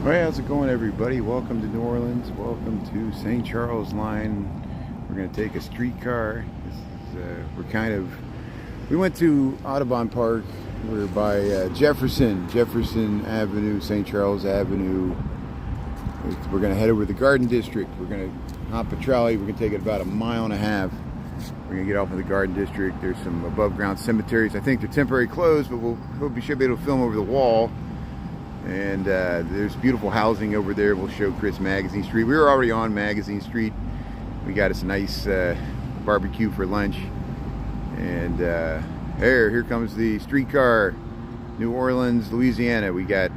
All right, how's it going, everybody? Welcome to New Orleans. Welcome to St. Charles Line. We're going to take a streetcar. We went to Audubon Park. We're by Jefferson Avenue, St. Charles Avenue. We're going to head over to the Garden District. We're going to hop a trolley. We're going to take it about a mile and a half. We're going to get off in the Garden District. There's some above ground cemeteries. I think they're temporary closed, but we should be able to film over the wall. And there's beautiful housing over there. We'll show Chris Magazine Street. We were already on Magazine Street. We got us a nice barbecue for lunch. And here comes the streetcar, New Orleans, Louisiana. We got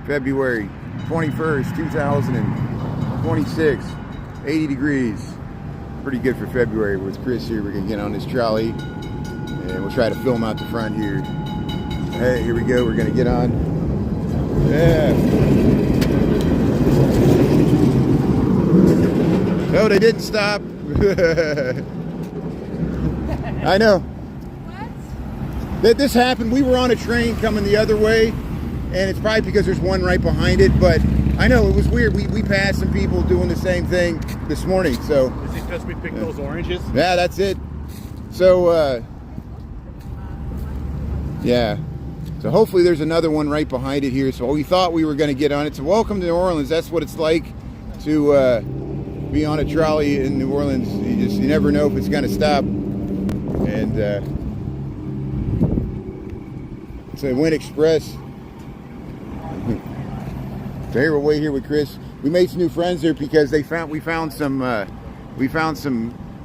February 21st, 2026, 80 degrees. Pretty good for February with Chris here. We're gonna get on this trolley and we'll try to film out the front here. Hey, here we go. We're gonna get on. Yeah. No, they didn't stop. I know. What? This happened. We were on a train coming the other way, and it's probably because there's one right behind it, but I know it was weird. We passed some people doing the same thing this morning, so. Is it because we picked those oranges? Yeah, that's it. So, yeah. So hopefully there's another one right behind it here. So we thought we were going to get on it. So welcome to New Orleans. That's what it's like to be on a trolley in New Orleans. You never know if it's going to stop. And it's a Wind Express. So here we'll wait here with Chris. We made some new friends there because we found some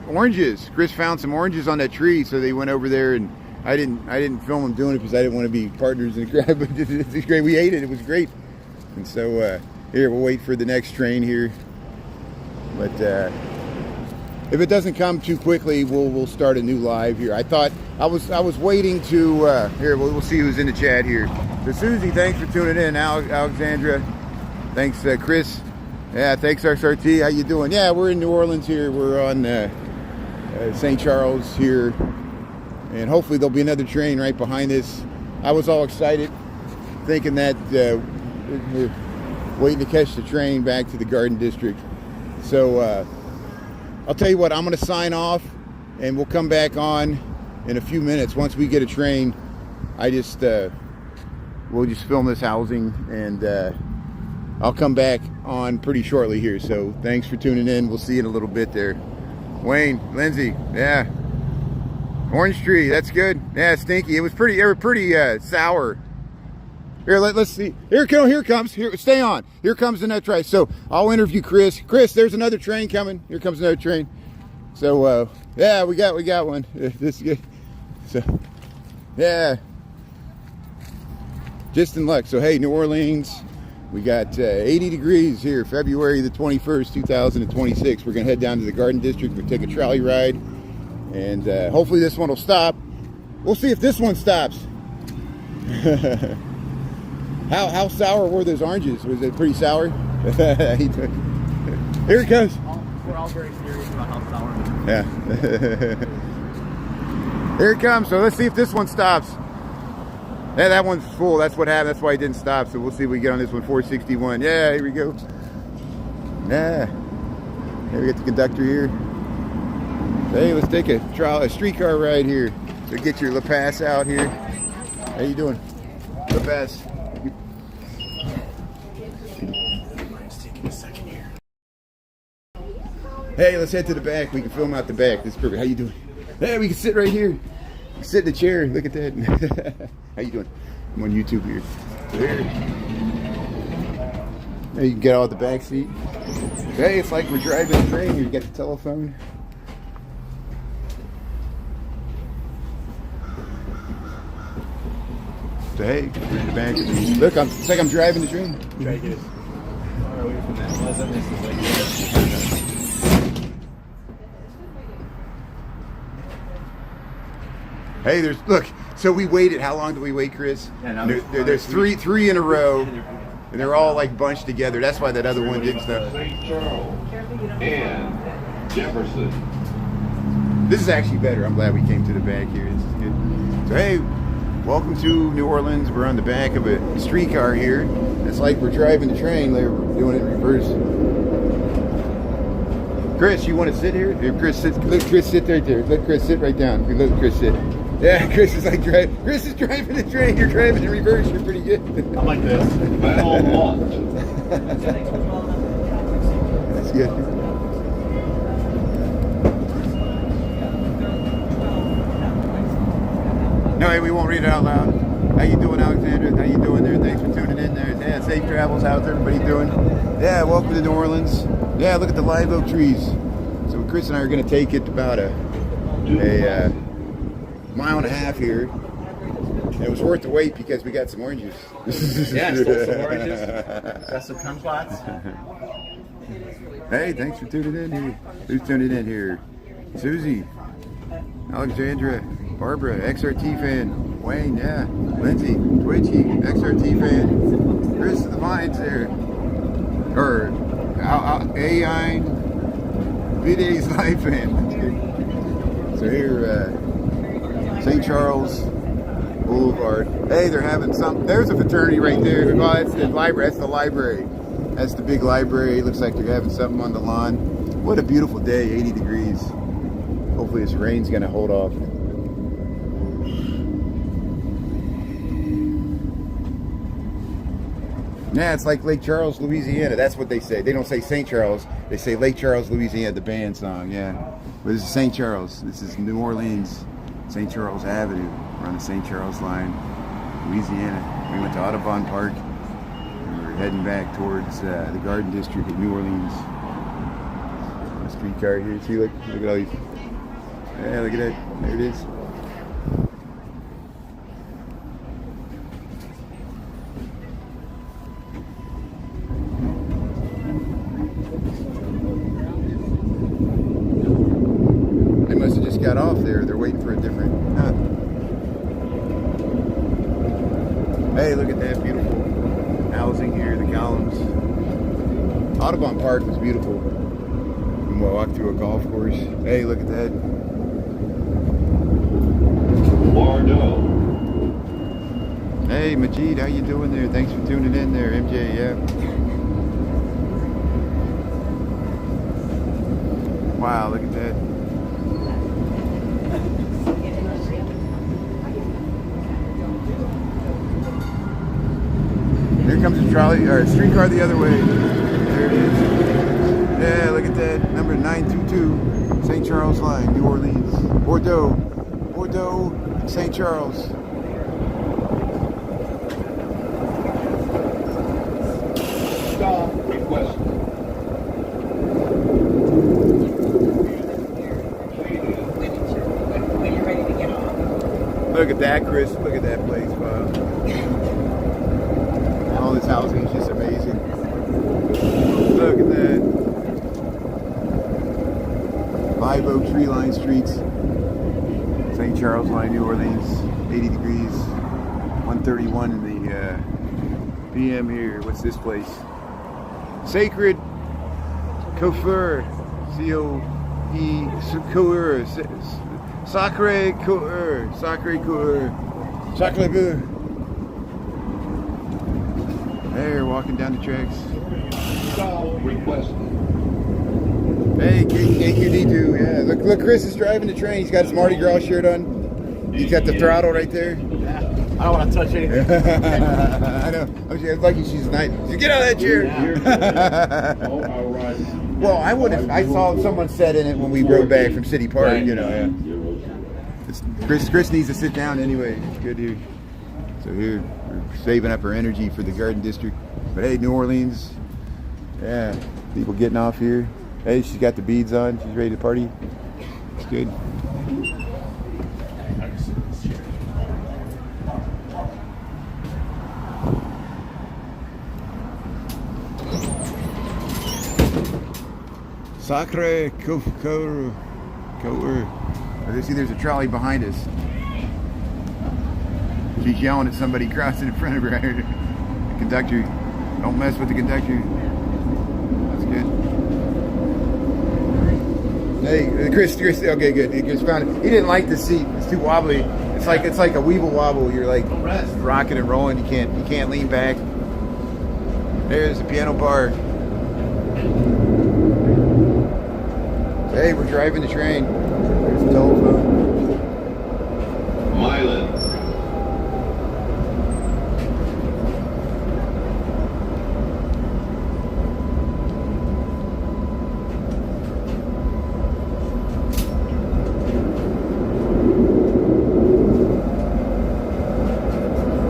oranges. Chris found some oranges on that tree, so they went over there, and I didn't film them doing it because I didn't want to be partners in the crowd, but it's great. We ate it. It was great. And so here we'll wait for the next train here. But if it doesn't come too quickly, we'll start a new live here. I was waiting to here. We'll see who's in the chat here. So Susie, thanks for tuning in. Alexandra, thanks Chris. Yeah, thanks RSRT. How you doing? Yeah, we're in New Orleans here. We're on St. Charles here. And hopefully there'll be another train right behind this. I was all excited, thinking that we're waiting to catch the train back to the Garden District. So I'll tell you what, I'm going to sign off, and we'll come back on in a few minutes. Once we get a train, we'll just film this housing, and I'll come back on pretty shortly here. So thanks for tuning in. We'll see you in a little bit there. Wayne, Lindsay, yeah. Orange tree, that's good. Yeah, stinky. They were pretty sour. Here, let's see. Here comes. Here, stay on. Here comes another train. So I'll interview Chris. Chris, there's another train coming. Here comes another train. So yeah, we got one. This is good. So yeah, just in luck. So hey, New Orleans, we got 80 degrees here, February the 21st, 2026. We're gonna head down to the Garden District. We'll take a trolley ride. And hopefully this one will stop. We'll see if this one stops. How sour were those oranges? Was it pretty sour? Here it comes. We're all very serious about how sour it is. Yeah. Here it comes. So let's see if this one stops. Yeah, that one's full. That's what happened. That's why it didn't stop. So we'll see if we get on this one. 461. Yeah, here we go. Yeah. Here we get the conductor here. Hey, let's take a streetcar ride here. So get your La Paz out here. How you doing? La Paz. It's taking a second here. Hey, let's head to the back. We can film out the back. This is perfect. How you doing? Hey, we can sit right here. Sit in the chair. Look at that. How you doing? I'm on YouTube here. So there. Now you can get out the back seat. Hey, it's like we're driving a train. You got the telephone. So hey, we're in the back. Look, it's like I'm driving the train. Try to get as far away from that pleasantness as I can. Hey, look. So we waited. How long did we wait, Chris? Yeah, there's three in a row, and they're all like bunched together. That's why that other one didn't stop. St. Charles and Jefferson. This is actually better. I'm glad we came to the back here. This is good. So hey, Welcome to New Orleans. We're on the back of a streetcar here. It's like we're driving the train. They're doing it in reverse. Chris, you want to sit here? Here, Chris, sit. Let Chris sit right there. Let Chris sit right down. Let Chris sit. Yeah, Chris is like driving. Chris is driving the train. You're driving in reverse. You're pretty good. I'm like this. Battle launch. That's good. No, hey, we won't read it out loud. How you doing, Alexandra? How you doing there? Thanks for tuning in there. Yeah, safe travels. How's everybody doing? Yeah, welcome to New Orleans. Yeah, look at the live oak trees. So Chris and I are going to take it about a mile and a half here. And it was worth the wait because we got some oranges. Yeah, stole some oranges. Got some kumquats. Hey, thanks for tuning in here. Who's tuning in here? Susie, Alexandra, Barbara, XRT fan, Wayne, yeah, Lindsay, Twitchy, XRT fan, Chris of the Vines there, or AI, VDA's live fan. So here, St. Charles Boulevard. Hey, they're having some. There's a fraternity right there. Oh, that's the library. That's the library. That's the big library. It looks like they're having something on the lawn. What a beautiful day, 80 degrees. Hopefully this rain's gonna hold off. Yeah, it's like Lake Charles, Louisiana. That's what they say. They don't say St. Charles. They say Lake Charles, Louisiana, the band song, yeah. But this is St. Charles. This is New Orleans, St. Charles Avenue. We're on the St. Charles line, Louisiana. We went to Audubon Park. We're heading back towards the Garden District of New Orleans. A streetcar here. See, look at all these. Yeah, look at that. There it is. They must have just got off there. They're waiting for a different. Hey, look at that beautiful housing here, the columns. Audubon Park was beautiful. And we'll walk through a golf course. Hey, look at that. Bordeaux. Hey, Majid, how you doing there? Thanks for tuning in there, MJ, yeah. Wow, look at that. Here comes a trolley or a streetcar the other way. There it is. Yeah, look at that. Number 922, St. Charles line, New Orleans. Bordeaux, St. Charles. Stop request. Look at that, Chris. Look at that place, wow. All this housing is just amazing. Look at that. Live oak tree lined streets. St. Charles line, New Orleans. 80 degrees. 1:31 in the PM here. What's this place? Sacred Coeur. C-O-E. Coeur. Sacre Coeur. Sacre Coeur. Sacre Coeur. There, walking down the tracks. Stop request. Hey, KQD2, yeah. Look, Chris is driving the train. He's got his Mardi Gras shirt on. He's got the throttle right there. Yeah. I don't want to touch anything. I know. I'm lucky she's nice. Get out of that chair. Yeah. Oh, all right. Well, I would have. I saw someone sat in it when we rode back from City Park. Right. You know. Yeah. Chris needs to sit down anyway. It's good here. So here, we're saving up our energy for the Garden District. But hey, New Orleans. Yeah, people getting off here. Hey, she's got the beads on. She's ready to party. It's good. Sacre Coeur. I see there's a trolley behind us. She's yelling at somebody crossing in front of her. The conductor, don't mess with the conductor. That's good. Hey, Chris, okay, good. He just found it. He didn't like the seat. It's too wobbly. it's like a weeble wobble. You're like Don't rest. rocking and rolling. You can't lean back. There's the piano bar. Hey, we're driving the train. There's the telephone. Milan.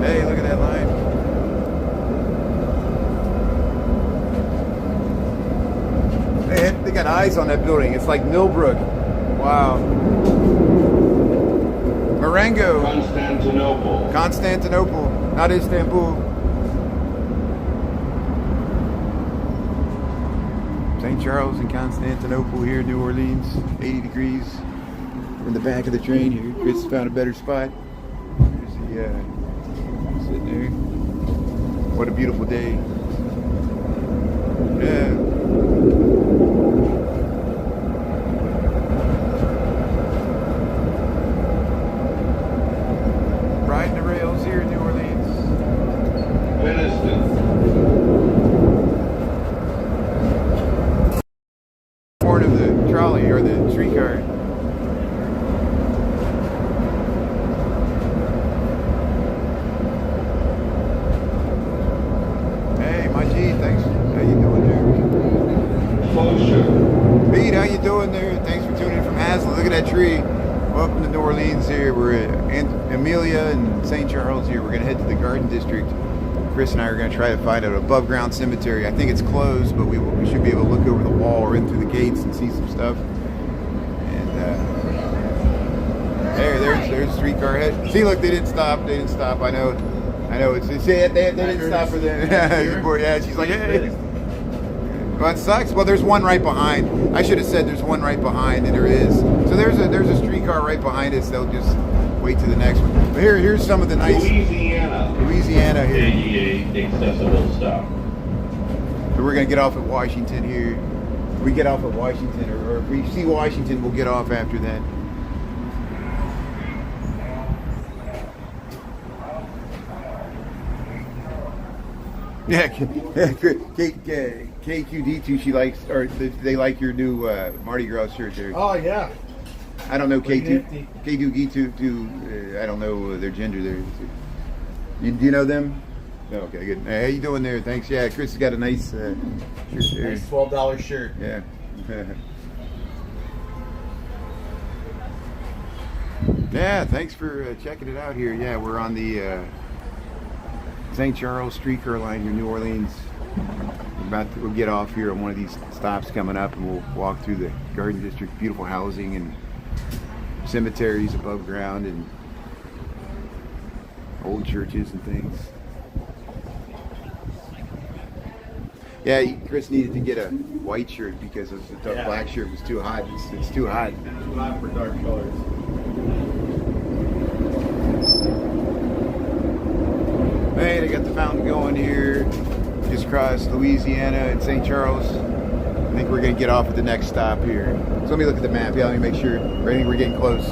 Hey, look at that line. They got eyes on that building. It's like Millbrook. Wow. Marengo. Constantinople. Constantinople, not Istanbul. St. Charles and Constantinople here in New Orleans, 80 degrees. We're in the back of the train here. Chris found a better spot. There's the, sitting there. What a beautiful day. Yeah. Riding the rails here in New Orleans. Peniston. Horn of the trolley or the streetcar. Hey, my G, thanks. How you doing there? Closure. Pete, how you doing there? Thanks for tuning in from Hazlet. Look at that tree. Welcome to New Orleans here. We're at Amelia and St. Charles here. We're going to head to the Garden District. Chris and I are going to try to find an above ground cemetery. I think it's closed, but we should be able to look over the wall or in through the gates and see some stuff. And there's the streetcar head. See, look, they didn't stop. They didn't stop. I know. They didn't stop for them. Yeah, she's like, hey. Well, it sucks. Well, there's one right behind. I should have said there's one right behind, and there is. So there's a streetcar right behind us. They'll just wait to the next one. But here's some of the nice Louisiana here. ADA accessible stop. So we're gonna get off at Washington here. We get off at Washington, or if we see Washington, we'll get off after that. Yeah, KQD2. She likes, or they like your new Mardi Gras shirt there. Oh yeah. I don't know Pretty K2. I don't know their gender there. Do you know them? No, okay, good. Hey, how you doing there? Thanks. Yeah, Chris has got a nice shirt there. Nice $12 shirt. Yeah. Yeah, thanks for checking it out here. Yeah, we're on the St. Charles streetcar line here in New Orleans. We'll get off here on one of these stops coming up, and we'll walk through the Garden District. Beautiful housing and cemeteries above ground and old churches and things. Yeah, Chris needed to get a white shirt because the black shirt was too hot. It's too hot. Not for dark colors. Hey, they got the fountain going here. Just across Louisiana and St. Charles. I think we're going to get off at the next stop here. So let me look at the map. Yeah, let me make sure. I think we're getting close.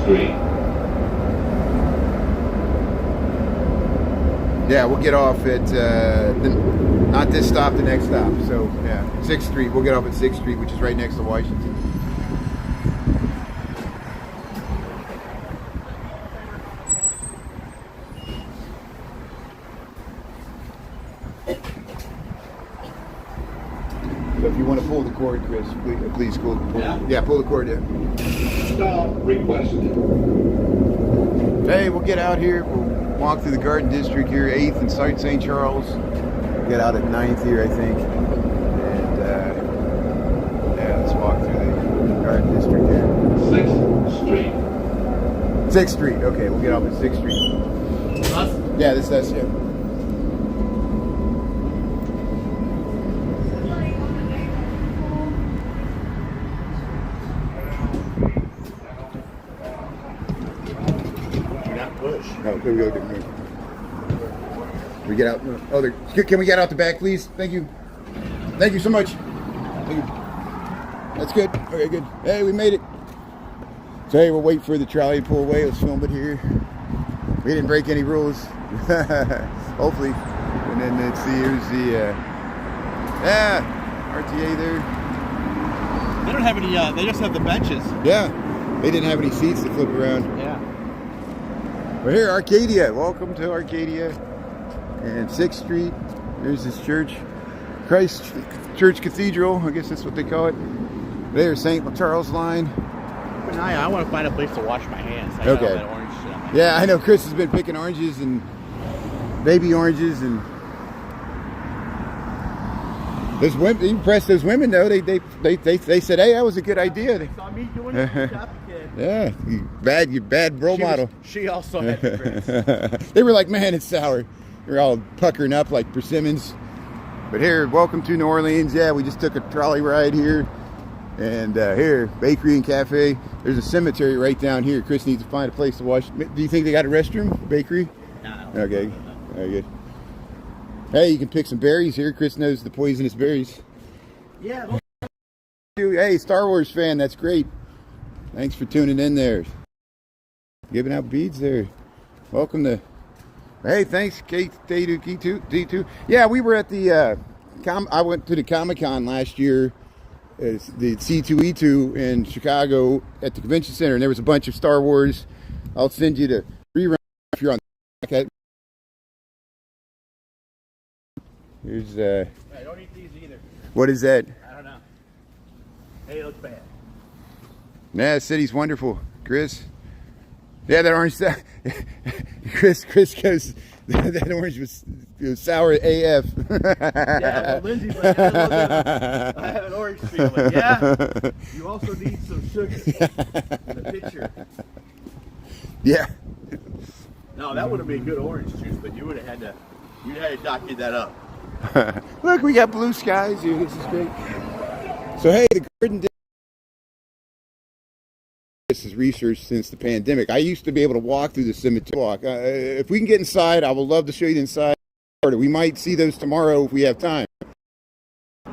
Street. Yeah, we'll get off at not this stop, the next stop. So yeah, 6th Street. We'll get off at 6th Street, which is right next to Washington. So if you want to pull the cord, Chris, please pull. Yeah, pull the cord. Yeah. Stop requested. Hey, we'll get out here. We'll walk through the Garden District here, 8th and St. Charles. We'll get out at 9th here, I think. And yeah, let's walk through the Garden District here. 6th Street. 6th Street. Okay, we'll get off at 6th Street. Us? Yeah, this is yeah. Push. Oh, here we go. We get out. Oh, can we get out the back, please? Thank you. Thank you so much. Thank you. That's good. Okay, good. Hey, we made it. So hey, we'll wait for the trolley to pull away. Let's film it here. We didn't break any rules. Hopefully. And then let's see, here's the RTA there. They don't have any, they just have the benches. Yeah. They didn't have any seats to flip around. Yeah. We're here, Arcadia. Welcome to Arcadia. And 6th Street. There's this church. Christ Church Cathedral. I guess that's what they call it. There's St. Charles line. I want to find a place to wash my hands. I got all Okay. that orange shit on my Yeah, I know Chris has been picking oranges and baby oranges and those women. You impressed those women though. They said, "Hey, that was a good idea." They saw me doing it. Copycat. Yeah, you bad role model. She also had regrets. They were like, "Man, it's sour." They're all puckering up like persimmons. But here, welcome to New Orleans. Yeah, we just took a trolley ride here. And here, bakery and cafe. There's a cemetery right down here. Chris needs to find a place to wash. Do you think they got a restroom? Bakery? No. Okay, very good. Hey, you can pick some berries here. Chris knows the poisonous berries. Yeah. Hey, Star Wars fan, that's great. Thanks for tuning in there. Giving out beads there. Welcome to... Hey, thanks, D2. Yeah, we were at the... I went to the Comic-Con last year. It's the C2E2 in Chicago at the convention center, and there was a bunch of Star Wars. I'll send you the rerun if you're on. Here's I don't eat these either. what is that? I don't know. Hey, it looks bad. Nah, the city's wonderful, Chris. Yeah, that orange. Chris goes. That orange was sour AF. Yeah, well, Lindsay's like, I have an orange feeling. Yeah, you also need some sugar in the picture. Yeah. No, that would have been good orange juice, but you would have had to, document that up. Look, we got blue skies here. This is great. So hey, the garden. This is research since the pandemic. I used to be able to walk through the cemetery. If we can get inside, I would love to show you the inside. We might see those tomorrow if we have time.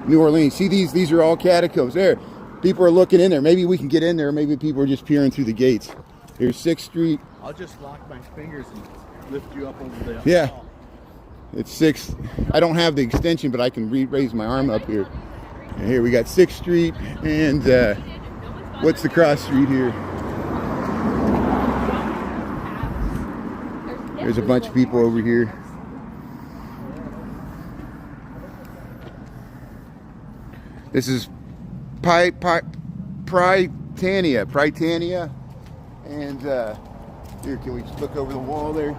New Orleans. See these are all catacombs. There, people are looking in there. Maybe we can get in there. Maybe people are just peering through the gates. Here's 6th Street. I'll just lock my fingers and lift you up over the Yeah. wall. It's 6th. I don't have the extension, but I can raise my arm up here. And here we got 6th Street and what's the cross street here? There's a bunch of people over here. This is Prytania. And here, can we just look over the wall there?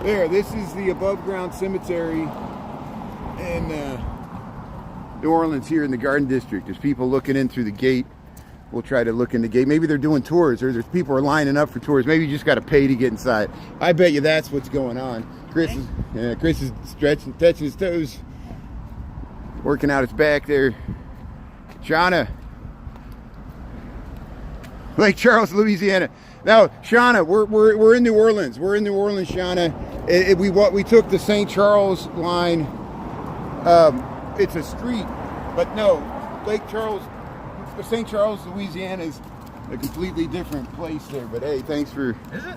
There, this is the above ground cemetery in New Orleans here in the Garden District. There's people looking in through the gate. We'll try to look in the gate. Maybe they're doing tours, or there's people are lining up for tours. Maybe you just got to pay to get inside. I bet you that's what's going on. Chris is stretching, touching his toes, working out his back there. Shauna, Lake Charles, Louisiana. Now, Shauna, we're in New Orleans. We're in New Orleans, Shauna. We took the St. Charles line. It's a street, but no, Lake Charles. St. Charles, Louisiana is a completely different place there. But hey, thanks for. Is it?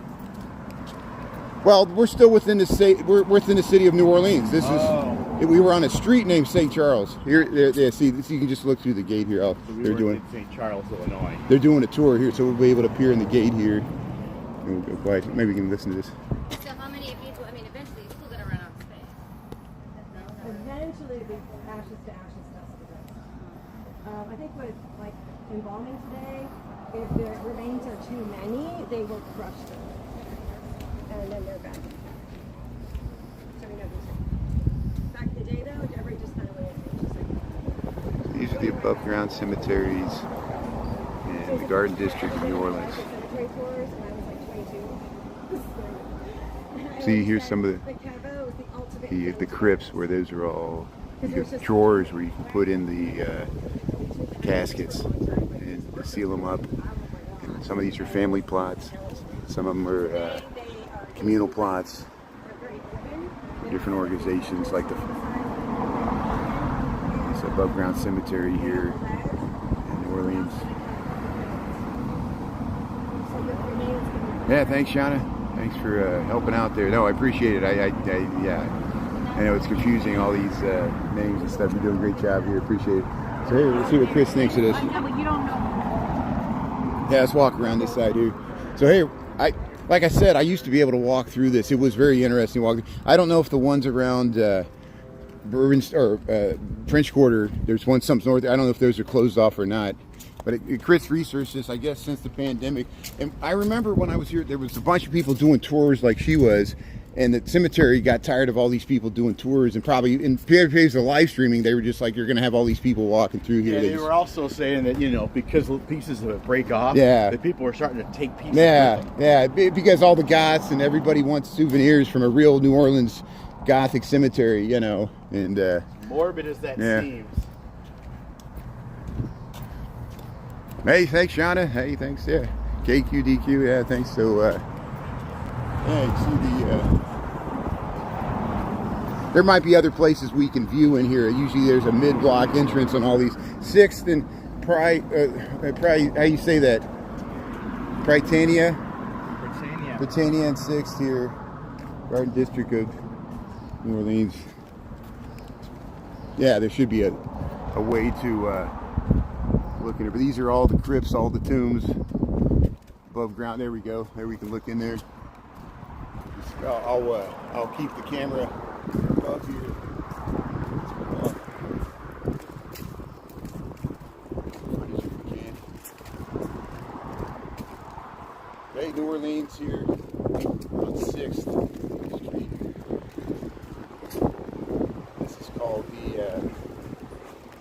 Well, we're still within the state. We're within the city of New Orleans. This is. We were on a street named St. Charles. Here, there, see, you can just look through the gate here. They're doing. St. Charles, Illinois. They're doing a tour here, so we'll be able to peer in the gate here. And we'll go quiet. Maybe we can listen to this. So how many of you, I mean, eventually you're still going to run out of space. Eventually, the ashes to ashes festival. I think with like embalming today, if the remains are too many, they will crush them, and then they're back. So we know these. Back in the day, though, everybody just kind of went. These are the above ground cemeteries in the Garden District of New Orleans. Cemetery tours, and I was like 22. See, here's some of The Cabo is the ultimate. the crypts where those are all. You get drawers where you can put in the caskets and seal them up. And some of these are family plots. Some of them are communal plots. different organizations like the it's above ground cemetery here in New Orleans. Yeah, thanks, Shauna. Thanks for helping out there. No, I appreciate it. I know it's confusing, all these names and stuff. You're doing a great job here. Appreciate it. So here, let's see what Chris thinks of this. Yeah, but you don't know. Yeah, let's walk around this side here. So here, like I said, I used to be able to walk through this. It was very interesting to walk through. I don't know if the ones around Bourbon or French Quarter, there's one some north. I don't know if those are closed off or not. But Chris researched this, I guess, since the pandemic. And I remember when I was here, there was a bunch of people doing tours like she was. And the cemetery got tired of all these people doing tours, and probably in periods of live streaming, they were just like, "You're going to have all these people walking through here." Yeah, they were also saying that, you know, because pieces of it break off, Yeah. that people are starting to take pieces. Yeah, with them. yeah, because all the goths and everybody wants souvenirs from a real New Orleans Gothic cemetery, you know, and Morbid as that Yeah. seems. hey, thanks, Shauna. Hey, thanks, yeah, KQDQ, yeah, thanks. So, yeah, you see there might be other places we can view in here. Usually, there's a mid-block entrance on all these. 6th and how you say that? Prytania and 6th here, Garden District of New Orleans. Yeah, there should be a way to look in it. But these are all the crypts, all the tombs above ground. There we go. There we can look in there. I'll keep the camera above here. Footage if we can. Hey, New Orleans here on 6th Street. This is called the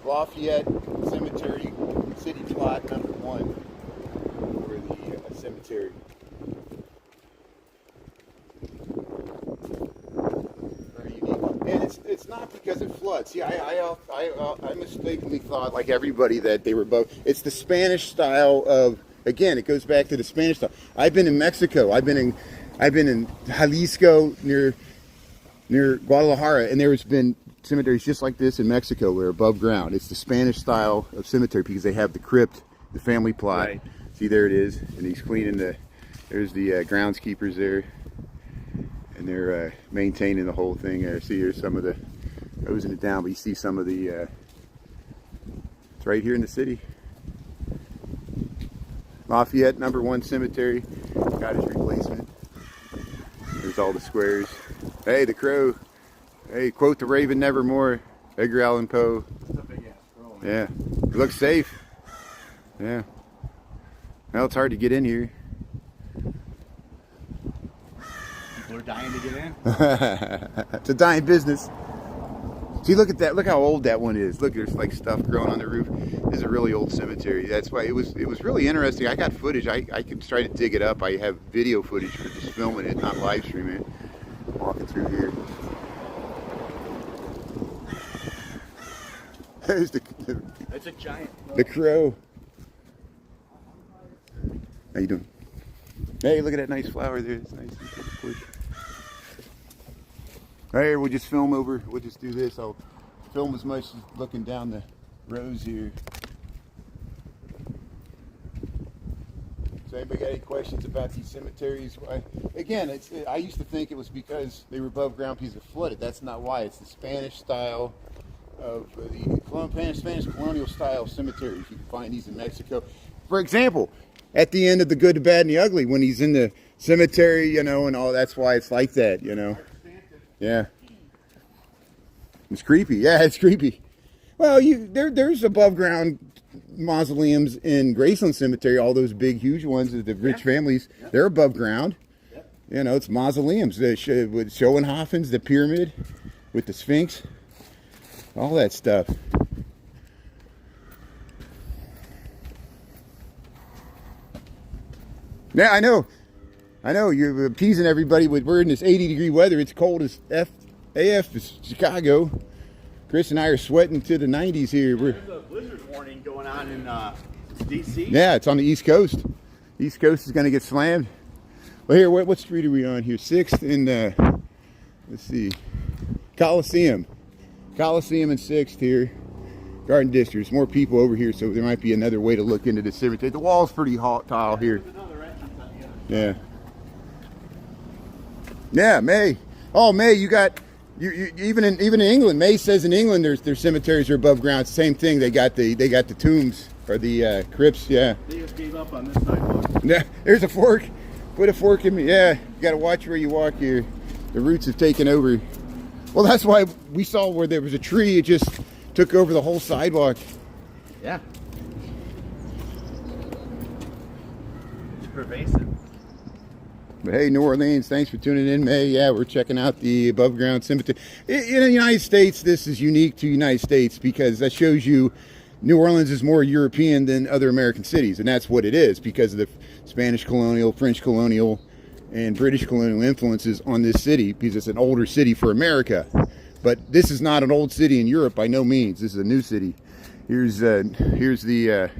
Lafayette Cemetery, City Plot number 1 for the cemetery. Very unique. And it's not because it floods. See, I mistakenly thought, like everybody, that they were both. It's the Spanish style of. Again, it goes back to the Spanish style. I've been in Mexico. I've been in Jalisco near Guadalajara, and there's been cemeteries just like this in Mexico where above ground. It's the Spanish style of cemetery because they have the crypt, the family plot. Right. See, there it is, and he's cleaning there's the groundskeepers there, and they're maintaining the whole thing there. See, here's some of the, closing it down, but you see some of the, it's right here in the city. Lafayette, number 1 cemetery, got his replacement. There's all the squares. Hey, the crow. Hey, quote the raven nevermore. Edgar Allan Poe. It's a big ass crow, man. Yeah, it looks safe. Yeah. Well, it's hard to get in here. People are dying to get in. It's a dying business. See, look at that. Look how old that one is. Look, there's like stuff growing on the roof. This is a really old cemetery. That's why it was really interesting. I got footage. I could try to dig it up. I have video footage for just filming it, not live streaming it. Walking through here. There's It's a giant crow. the crow. How you doing? Hey, look at that nice flower there. It's nice. Push. Hey, we'll just film over. We'll just do this. I'll film as much as looking down the rows here. So anybody got any questions about these cemeteries? Again, I used to think it was because they were above ground because it flooded. That's not why. It's the Spanish style of the Spanish colonial style cemeteries. You can find these in Mexico. For example, at the end of The Good, the Bad, and the Ugly, when he's in the cemetery, you know, and all, that's why it's like that, you know. Yeah. It's creepy. Yeah, it's creepy. Well, there's above ground mausoleums in Graceland Cemetery, all those big, huge ones, the rich families, they're above ground. You know, it's mausoleums. With Schoenhofen's, the pyramid with the Sphinx, all that stuff. Yeah, I know. You're appeasing everybody with we're in this 80-degree weather. It's cold as AF. It's Chicago. Chris and I are sweating to the 90s here. There's a blizzard warning going on in D.C. Yeah, it's on the East Coast. East Coast is going to get slammed. Well, here, what street are we on here? 6th and let's see. Coliseum and 6th here. Garden District. There's more people over here, so there might be another way to look into the cemetery. The wall's pretty tall here. There's another entrance on the other. Yeah. Yeah, May. Oh, May, you got you even in England. May says in England their cemeteries are above ground. Same thing. They got the tombs or the crypts. Yeah. They just gave up on this sidewalk. Yeah. There's a fork. Put a fork in me. Yeah. You got to watch where you walk here. The roots have taken over. Well, that's why we saw where there was a tree. It just took over the whole sidewalk. Yeah. It's pervasive. But hey, New Orleans, thanks for tuning in, May. Yeah, we're checking out the above ground cemetery. In the United States, this is unique to the United States because that shows you New Orleans is more European than other American cities. And that's what it is because of the Spanish colonial, French colonial, and British colonial influences on this city because it's an older city for America. But this is not an old city in Europe by no means. This is a new city. Here's the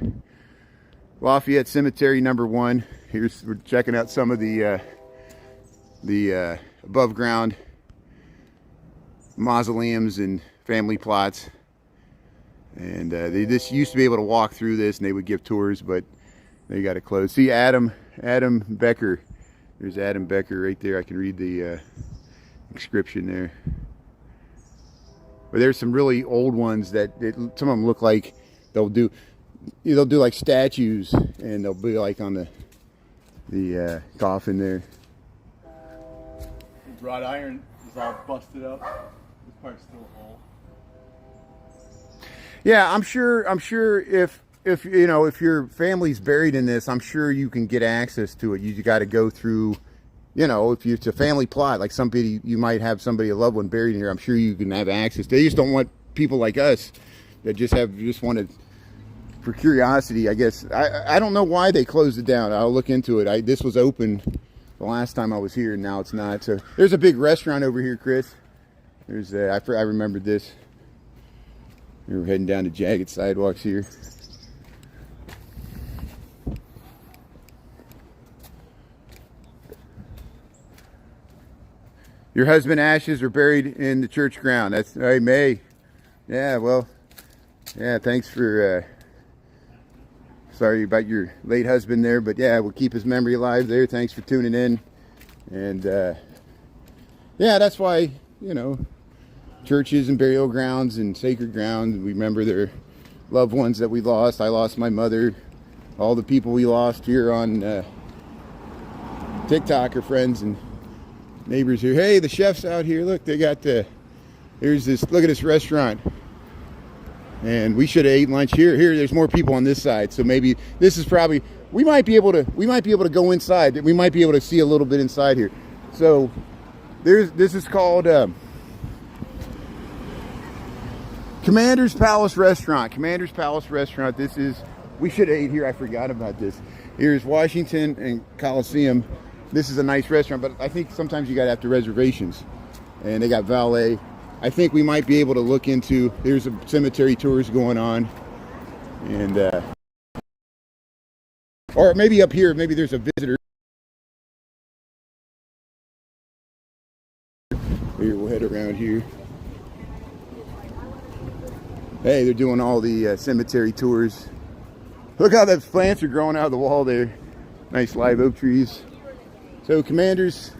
Lafayette Cemetery #1. We're checking out some of the above ground mausoleums and family plots. And they just used to be able to walk through this and they would give tours, but they got it closed. See Adam Becker. There's Adam Becker right there. I can read the inscription there. But there's some really old ones that some of them look like they'll do like statues, and they'll be like on the coffin there. The wrought iron is all busted up. This part's still whole. Yeah, I'm sure if your family's buried in this, I'm sure you can get access to it. You got to go through, if it's a family plot, like somebody, you might have somebody, a loved one buried in here. I'm sure you can have access. They just don't want people like us that just wanted for curiosity, I guess. I don't know why they closed it down. I'll look into it. This was open the last time I was here, and now it's not. So there's a big restaurant over here, Chris. There's I remembered this. We were heading down to jagged sidewalks here. Your husband's ashes are buried in the church ground. That's right, May. Yeah, well, yeah, thanks for, sorry about your late husband there, but yeah, we'll keep his memory alive there. Thanks for tuning in. And, yeah, that's why, churches and burial grounds and sacred grounds, we remember their loved ones that we lost. I lost my mother. All the people we lost here on TikTok are friends and neighbors here. Hey, the chef's out here. Look, they got here's this, look at this restaurant. And we should have ate lunch here. There's more people on this side. So maybe this is probably, we might be able to go inside. We might be able to see a little bit inside here. So this is called Commander's Palace Restaurant. Commander's Palace Restaurant. This is, we should have ate here. I forgot about this. Here's Washington and Coliseum. This is a nice restaurant, but I think sometimes you got to have to reservations. And they got valet. I think we might be able to look into, there's a cemetery tours going on. And, or maybe up here, maybe there's a visitor. Here, we'll head around here. Hey, they're doing all the cemetery tours. Look how the plants are growing out of the wall there. Nice live oak trees. So Commander's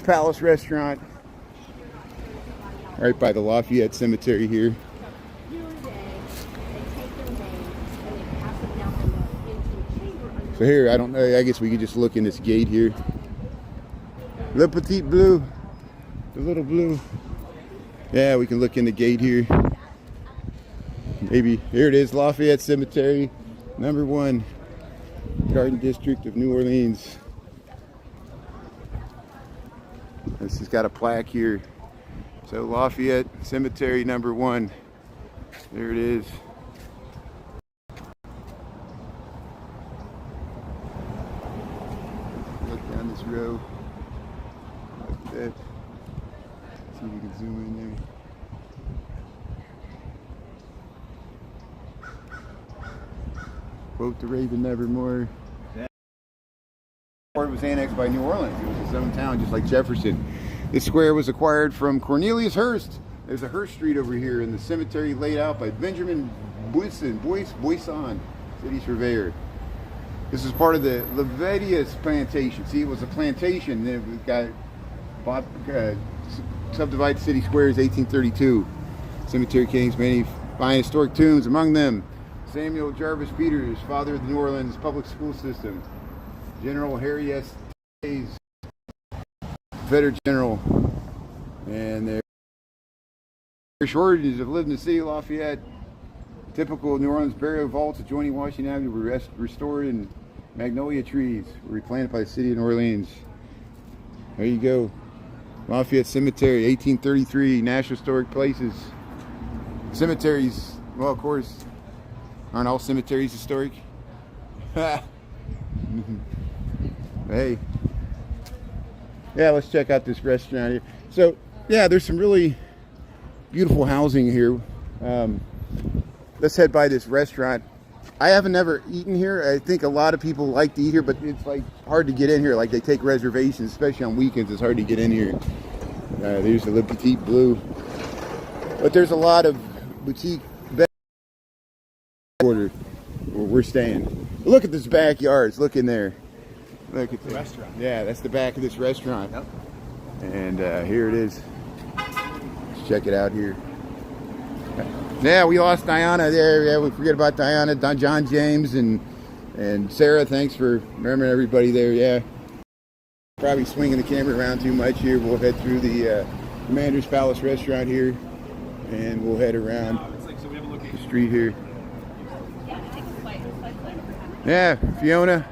Palace Restaurant, right by the Lafayette Cemetery here. So here, I don't know, I guess we could just look in this gate here. Le Petit Bleu, the little blue. Yeah, we can look in the gate here. Maybe, here it is, Lafayette Cemetery, #1, Garden District of New Orleans. This has got a plaque here. So Lafayette Cemetery #1. There it is. Look down this row. Like that. See if we can zoom in there. Quote the Raven Nevermore. It was annexed by New Orleans. It was its own town, just like Jefferson. This square was acquired from Cornelius Hearst. There's a Hearst Street over here in the cemetery laid out by Benjamin Buisson, city surveyor. This is part of the Levedius plantation. See, it was a plantation. Then we got bought, subdivided city squares, 1832. Cemetery contains many fine historic tombs. Among them, Samuel Jarvis Peters, father of the New Orleans public school system. General Harry S. Tays, Confederate general. And their shortages have lived in the city of Lafayette. Typical New Orleans burial vaults adjoining Washington Avenue were restored, and magnolia trees were replanted by the city of New Orleans. There you go. Lafayette Cemetery, 1833, National Historic Places. Cemeteries, well, of course, aren't all cemeteries historic? Hey. Yeah, let's check out this restaurant here. So, yeah, there's some really beautiful housing here. Let's head by this restaurant. I haven't never eaten here. I think a lot of people like to eat here, but it's like hard to get in here. Like they take reservations, especially on weekends. It's hard to get in here. There's the Le Petit Bleu. But there's a lot of boutique bed quarter where we're staying. Look at this backyards. Look in there. Look at the restaurant. Yeah, that's the back of this restaurant. Yep. And here it is. Let's check it out here. Yeah, we lost Diana there. Yeah, we forget about Diana, John James, and Sarah. Thanks for remembering everybody there. Yeah. Probably swinging the camera around too much here. We'll head through the Commander's Palace restaurant here, and we'll head around the street here. Yeah, Fiona,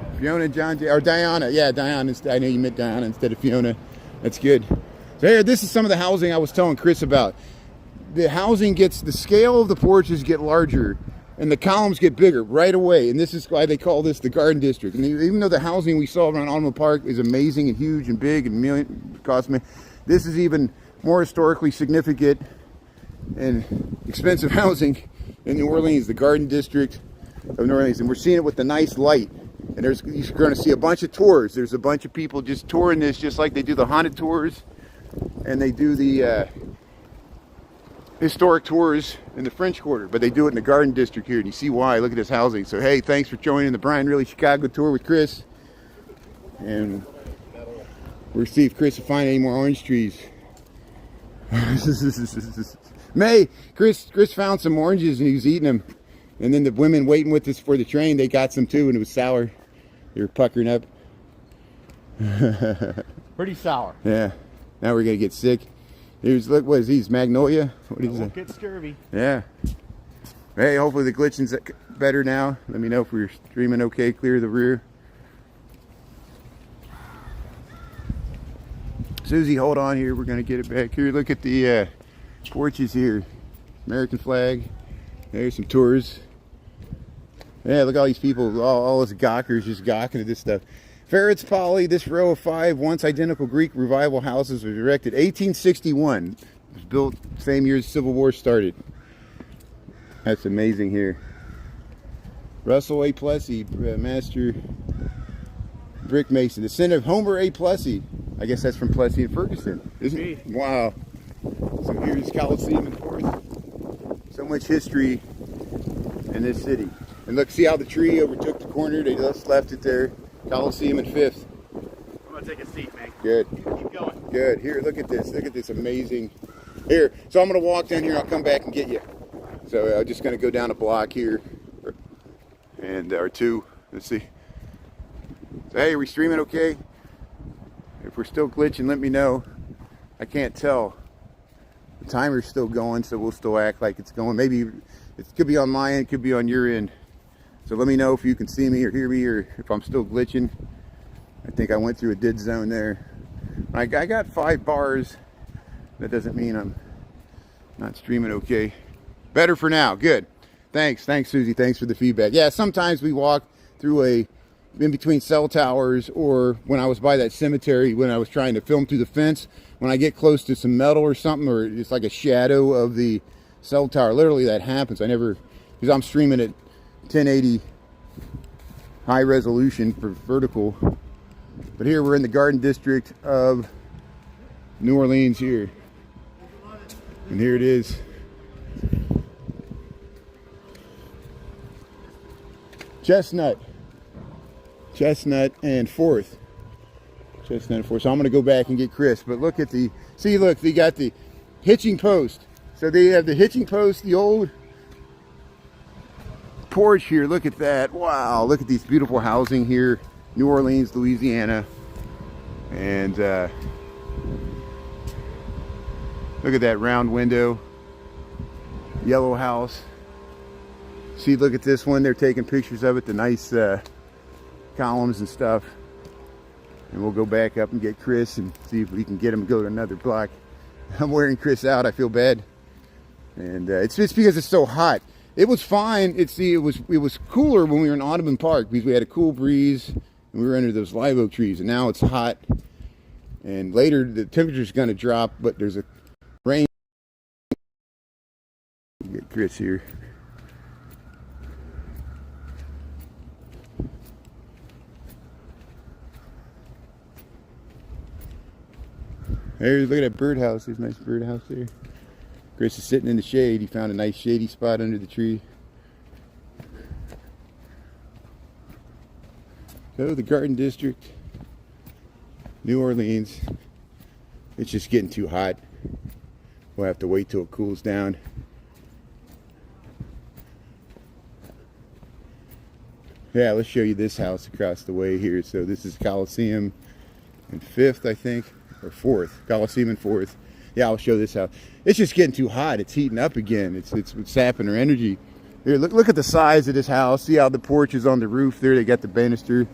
John J. Or Diana. Yeah, Diana. I know you meant Diana instead of Fiona. That's good. So here, this is some of the housing I was telling Chris about. The housing gets, the scale of the porches get larger and the columns get bigger right away. And this is why they call this the Garden District. And even though the housing we saw around Alamo Park is amazing and huge and big and cost me, this is even more historically significant and expensive housing in New Orleans, the Garden District of New Orleans. And we're seeing it with the nice light. And you're going to see a bunch of tours. There's a bunch of people just touring this, just like they do the haunted tours and they do the historic tours in the French Quarter, but they do it in the Garden District here, and you see why. Look at this housing. So hey, thanks for joining the Brian Riley Chicago tour with Chris, and we'll see if Chris will find any more orange trees. May, Chris found some oranges and he was eating them, and then the women waiting with us for the train, they got some too, and it was sour. They were puckering up. Pretty sour. Yeah, now we're gonna get sick. Here's, look, what is these, magnolia? What is it? Get scurvy. Yeah. Hey, hopefully the glitching's better now. Let me know if we're streaming okay. Clear the rear. Susie, hold on here. We're gonna get it back here. Look at the porches here. American flag. There's some tours. Yeah, look at all these people, all us gawkers just gawking at this stuff. Ferrets Poly, this row of 5 once identical Greek revival houses was erected 1861. It was built same year as the Civil War started. That's amazing here. Russell A. Plessy, master brick mason, descendant of Homer A. Plessy. I guess that's from Plessy and Ferguson, isn't it? Wow. So here's Coliseum and Fourth. So much history in this city. And look, see how the tree overtook the corner? They just left it there. Coliseum and Fifth. I'm gonna take a seat, man. Good. Keep going. Good. Here, look at this. Look at this amazing. Here, so I'm gonna walk down here. I'll come back and get you. So I'm just gonna go down a block here, and or two. Let's see. So, hey, are we streaming okay? If we're still glitching, let me know. I can't tell. The timer's still going, so we'll still act like it's going. Maybe it could be on my end, could be on your end. So let me know if you can see me or hear me, or if I'm still glitching. I think I went through a dead zone there. I got 5 bars. That doesn't mean I'm not streaming okay. Better for now. Good. Thanks, Susie. Thanks for the feedback. Yeah, sometimes we walk through in between cell towers, or when I was by that cemetery, when I was trying to film through the fence, when I get close to some metal or something, or it's like a shadow of the cell tower. Literally that happens. Because I'm streaming at 1080 high resolution for vertical. But here we're in the Garden District of New Orleans here. And here it is. Chestnut and 4th. Chestnut and 4th. So I'm going to go back and get Chris. But look at the, see, look, they got the hitching post. So they have the hitching post, the old porch here. Look at that. Wow. Look at these beautiful housing here. New Orleans, Louisiana. And look at that round window. Yellow house. See, look at this one. They're taking pictures of it. The nice columns and stuff. And we'll go back up and get Chris and see if we can get him to go to another block. I'm wearing Chris out. I feel bad. And it's just because it's so hot. It was fine. It was cooler when we were in Audubon Park because we had a cool breeze and we were under those live oak trees. And now it's hot. And later the temperature's going to drop, but there's a rain. Get Chris here. There's, look at that birdhouse. There's a nice birdhouse there. Chris is sitting in the shade. He found a nice shady spot under the tree. So the Garden District, New Orleans. It's just getting too hot. We'll have to wait till it cools down. Yeah, let's show you this house across the way here. So this is Coliseum and 5th, I think, or 4th. Coliseum and 4th. Yeah, I'll show this house. It's just getting too hot. It's heating up again. It's sapping our energy. Here, look at the size of this house. See how the porch is on the roof there. They got the banister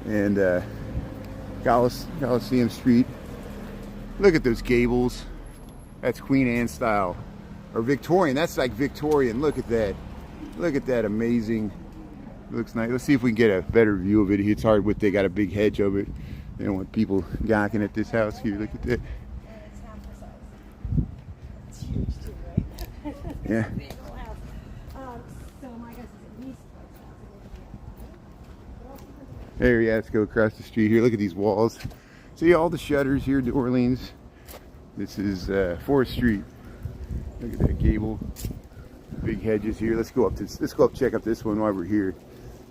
and Coliseum Street. Look at those gables. That's Queen Anne style, or Victorian. That's like Victorian. Look at that. Look at that, amazing. Looks nice. Let's see if we can get a better view of it. It's hard with, they got a big hedge over it. They don't want people gawking at this house here. Look at that. It's half the size. It's huge too, right? Yeah. Big old house. So my guess is at least There, yeah, let's go across the street here. Look at these walls. See all the shutters here, New Orleans. This is 4th Street. Look at that gable. Big hedges here. Let's go up check up this one while we're here.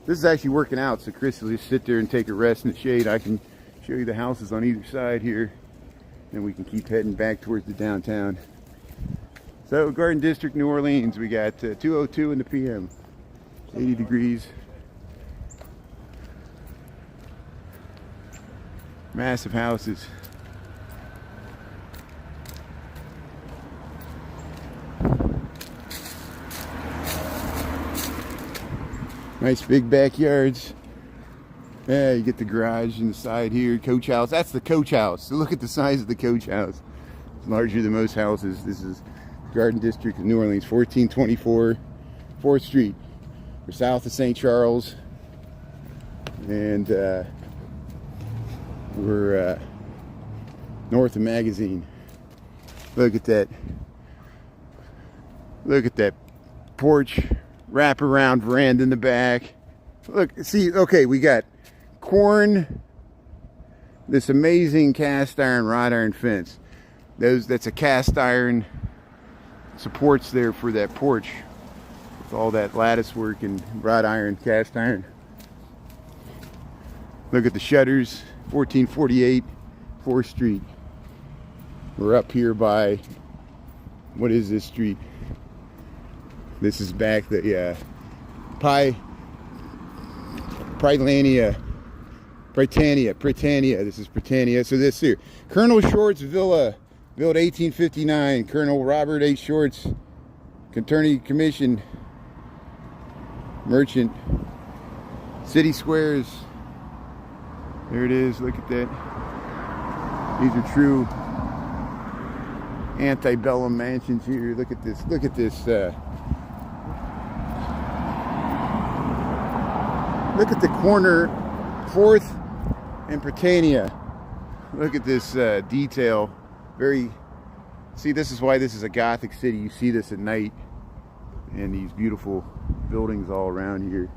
This is actually working out, so Chris will just sit there and take a rest in the shade. I can show you the houses on either side here, and we can keep heading back towards the downtown. So Garden District, New Orleans, we got 2:02 in the PM, 80 degrees. Massive houses. Nice big backyards. Yeah, you get the garage inside here, coach house. That's the coach house. So look at the size of the coach house. It's larger than most houses. This is Garden District of New Orleans, 1424 4th Street. We're south of St. Charles. And we're north of Magazine. Look at that. Look at that porch. Wraparound veranda in the back. Look, see, okay, we got corn, this amazing cast iron, wrought iron fence. That's a cast iron supports there for that porch with all that lattice work and wrought iron, cast iron. Look at the shutters, 1448 4th Street. We're up here by, what is this street? This is back the Britannia. This is Britannia. So this here, Colonel Short's Villa, built 1859. Colonel Robert H. Short's, Kentucky Commission, merchant. City Squares. There it is. Look at that. These are true antebellum mansions here. Look at this. Look at this. Look at the corner, 4th and Britannia. Look at this detail. See, this is why this is a Gothic city. You see this at night. And these beautiful buildings all around here.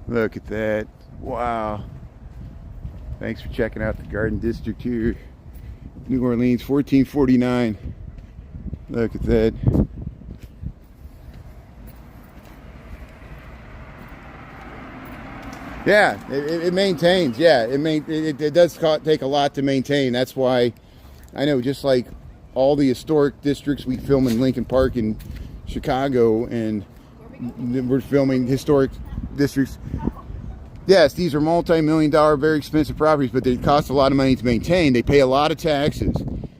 Look at that. Wow. Thanks for checking out the Garden District here. New Orleans, 1449. Look at that. Yeah, it maintains. Yeah, it does take a lot to maintain. That's why I know, just like all the historic districts we film in Lincoln Park in Chicago, and we're filming historic districts. Yes, these are multi-million-dollar, very expensive properties, but they cost a lot of money to maintain. They pay a lot of taxes,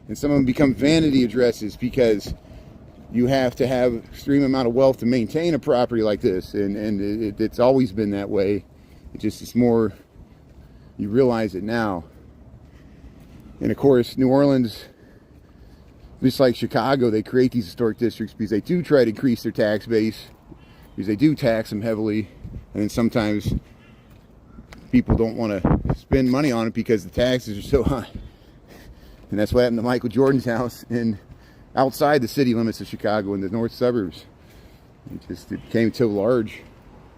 and some of them become vanity addresses because you have to have extreme amount of wealth to maintain a property like this, and it's always been that way. It's more, you realize it now. And of course, New Orleans, just like Chicago, they create these historic districts because they do try to increase their tax base, because they do tax them heavily, and then sometimes people don't want to spend money on it because the taxes are so high. And that's what happened to Michael Jordan's house outside the city limits of Chicago in the north suburbs. It became so large.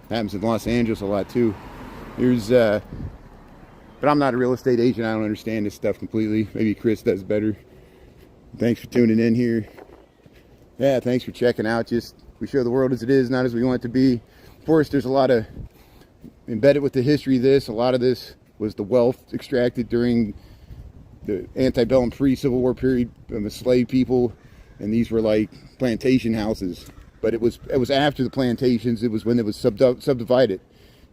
Happens in Los Angeles a lot too. But I'm not a real estate agent. I don't understand this stuff completely. Maybe Chris does better. Thanks for tuning in here. Yeah, thanks for checking out. We show the world as it is, not as we want it to be. Of course, there's a lot of embedded with the history of this. A lot of this was the wealth extracted during the antebellum pre-Civil War period from the slave people, and these were like plantation houses. But it was after the plantations. It was when it was subdivided.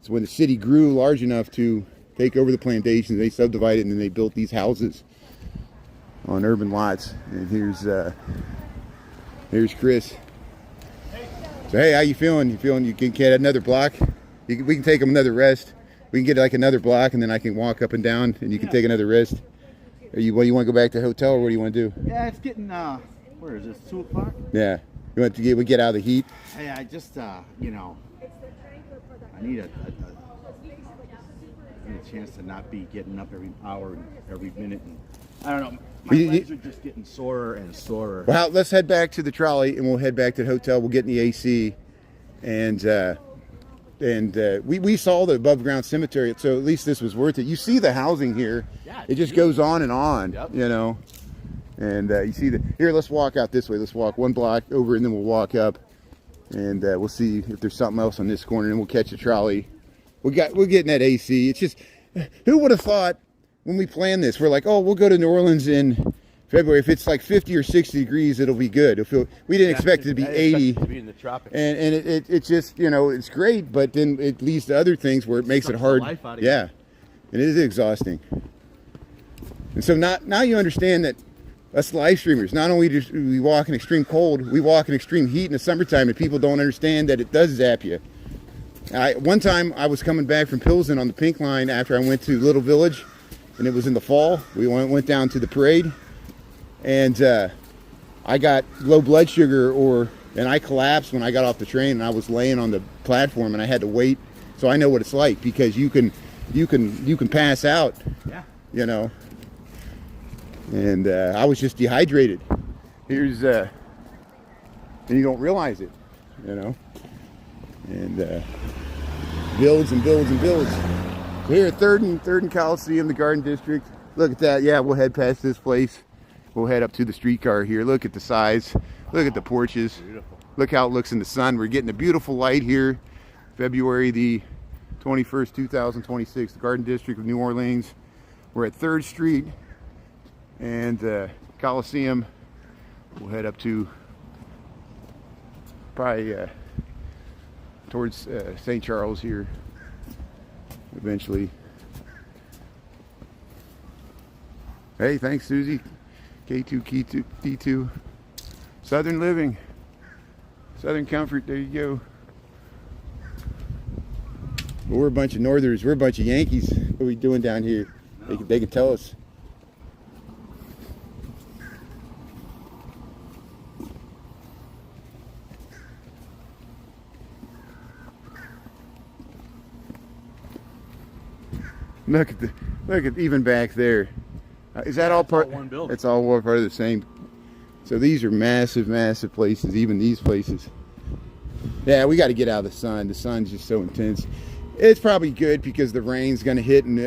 So when the city grew large enough to take over the plantations, they subdivided and then they built these houses on urban lots. And here's Chris. So hey, how you feeling? You feeling you can get another block? We can take them another rest. We can get like another block, and then I can walk up and down, and you can take another rest. You want to go back to the hotel, or what do you want to do? Yeah, it's getting where is this? 2 o'clock? Yeah. You want to get out of the heat? Hey, I just I need a chance to not be getting up every hour and every minute, and I don't know. My legs are just getting sorer and sorer. Well, let's head back to the trolley, and we'll head back to the hotel. We'll get in the AC, and we saw the above ground cemetery, so at least this was worth it. You see the housing here; it just goes on and on, you know. And you see here. Let's walk out this way. Let's walk 1 block over, and then we'll walk up, and we'll see if there's something else on this corner, and we'll catch a trolley. We're getting that AC. It's just, who would have thought when we planned this? We're like, oh, we'll go to New Orleans in February. If it's like 50 or 60 degrees, it'll be good. We didn't expect it to be 80. To be in the tropics. And it just, you know, it's great, but then it leads to other things where it makes it hard. Yeah, and it is exhausting. And so now you understand that us live streamers, not only do we walk in extreme cold, we walk in extreme heat in the summertime, and people don't understand that it does zap you. One time I was coming back from Pilsen on the Pink Line after I went to Little Village, and it was in the fall. We went down to the parade, and I got low blood sugar, and I collapsed when I got off the train, and I was laying on the platform, and I had to wait. So I know what it's like, because you can pass out, you know. And I was just dehydrated. And you don't realize it, you know. And builds and builds and builds. So here at 3rd and Coliseum, the Garden District. Look at that. Yeah, we'll head past this place. We'll head up to the streetcar here. Look at the size. Look at the porches. Beautiful. Look how it looks in the sun. We're getting a beautiful light here. February the 21st, 2026. The Garden District of New Orleans. We're at 3rd Street and Coliseum. We'll head up to probably towards St. Charles here eventually. Hey, thanks, Susie. K2D2. Southern living, Southern comfort. There you go. Well, we're a bunch of Northerners. We're a bunch of Yankees. What are we doing down here? No. They can tell us. Look at even back there. Is that all part? One building. It's all part of the same. So these are massive, massive places. Even these places. Yeah, we got to get out of the sun. The sun's just so intense. It's probably good because the rain's going to hit, and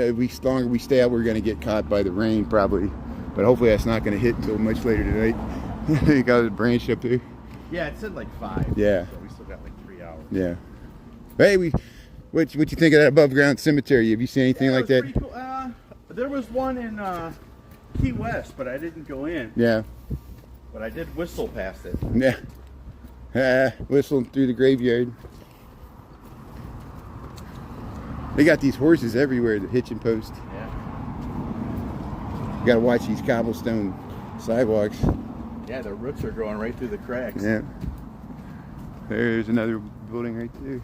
longer we stay out, we're going to get caught by the rain probably. But hopefully that's not going to hit until much later tonight. You got a branch up there. Yeah, it said like 5. Yeah. So we still got like 3 hours. Yeah. Hey, what you think of that above ground cemetery? Have you seen anything like it that? was pretty cool. There was one in Key West, but I didn't go in. Yeah. But I did whistle past it. Yeah. Whistling through the graveyard. They got these horses everywhere, the hitching post. Yeah. You gotta watch these cobblestone sidewalks. Yeah, the roots are growing right through the cracks. Yeah. There's another building right there.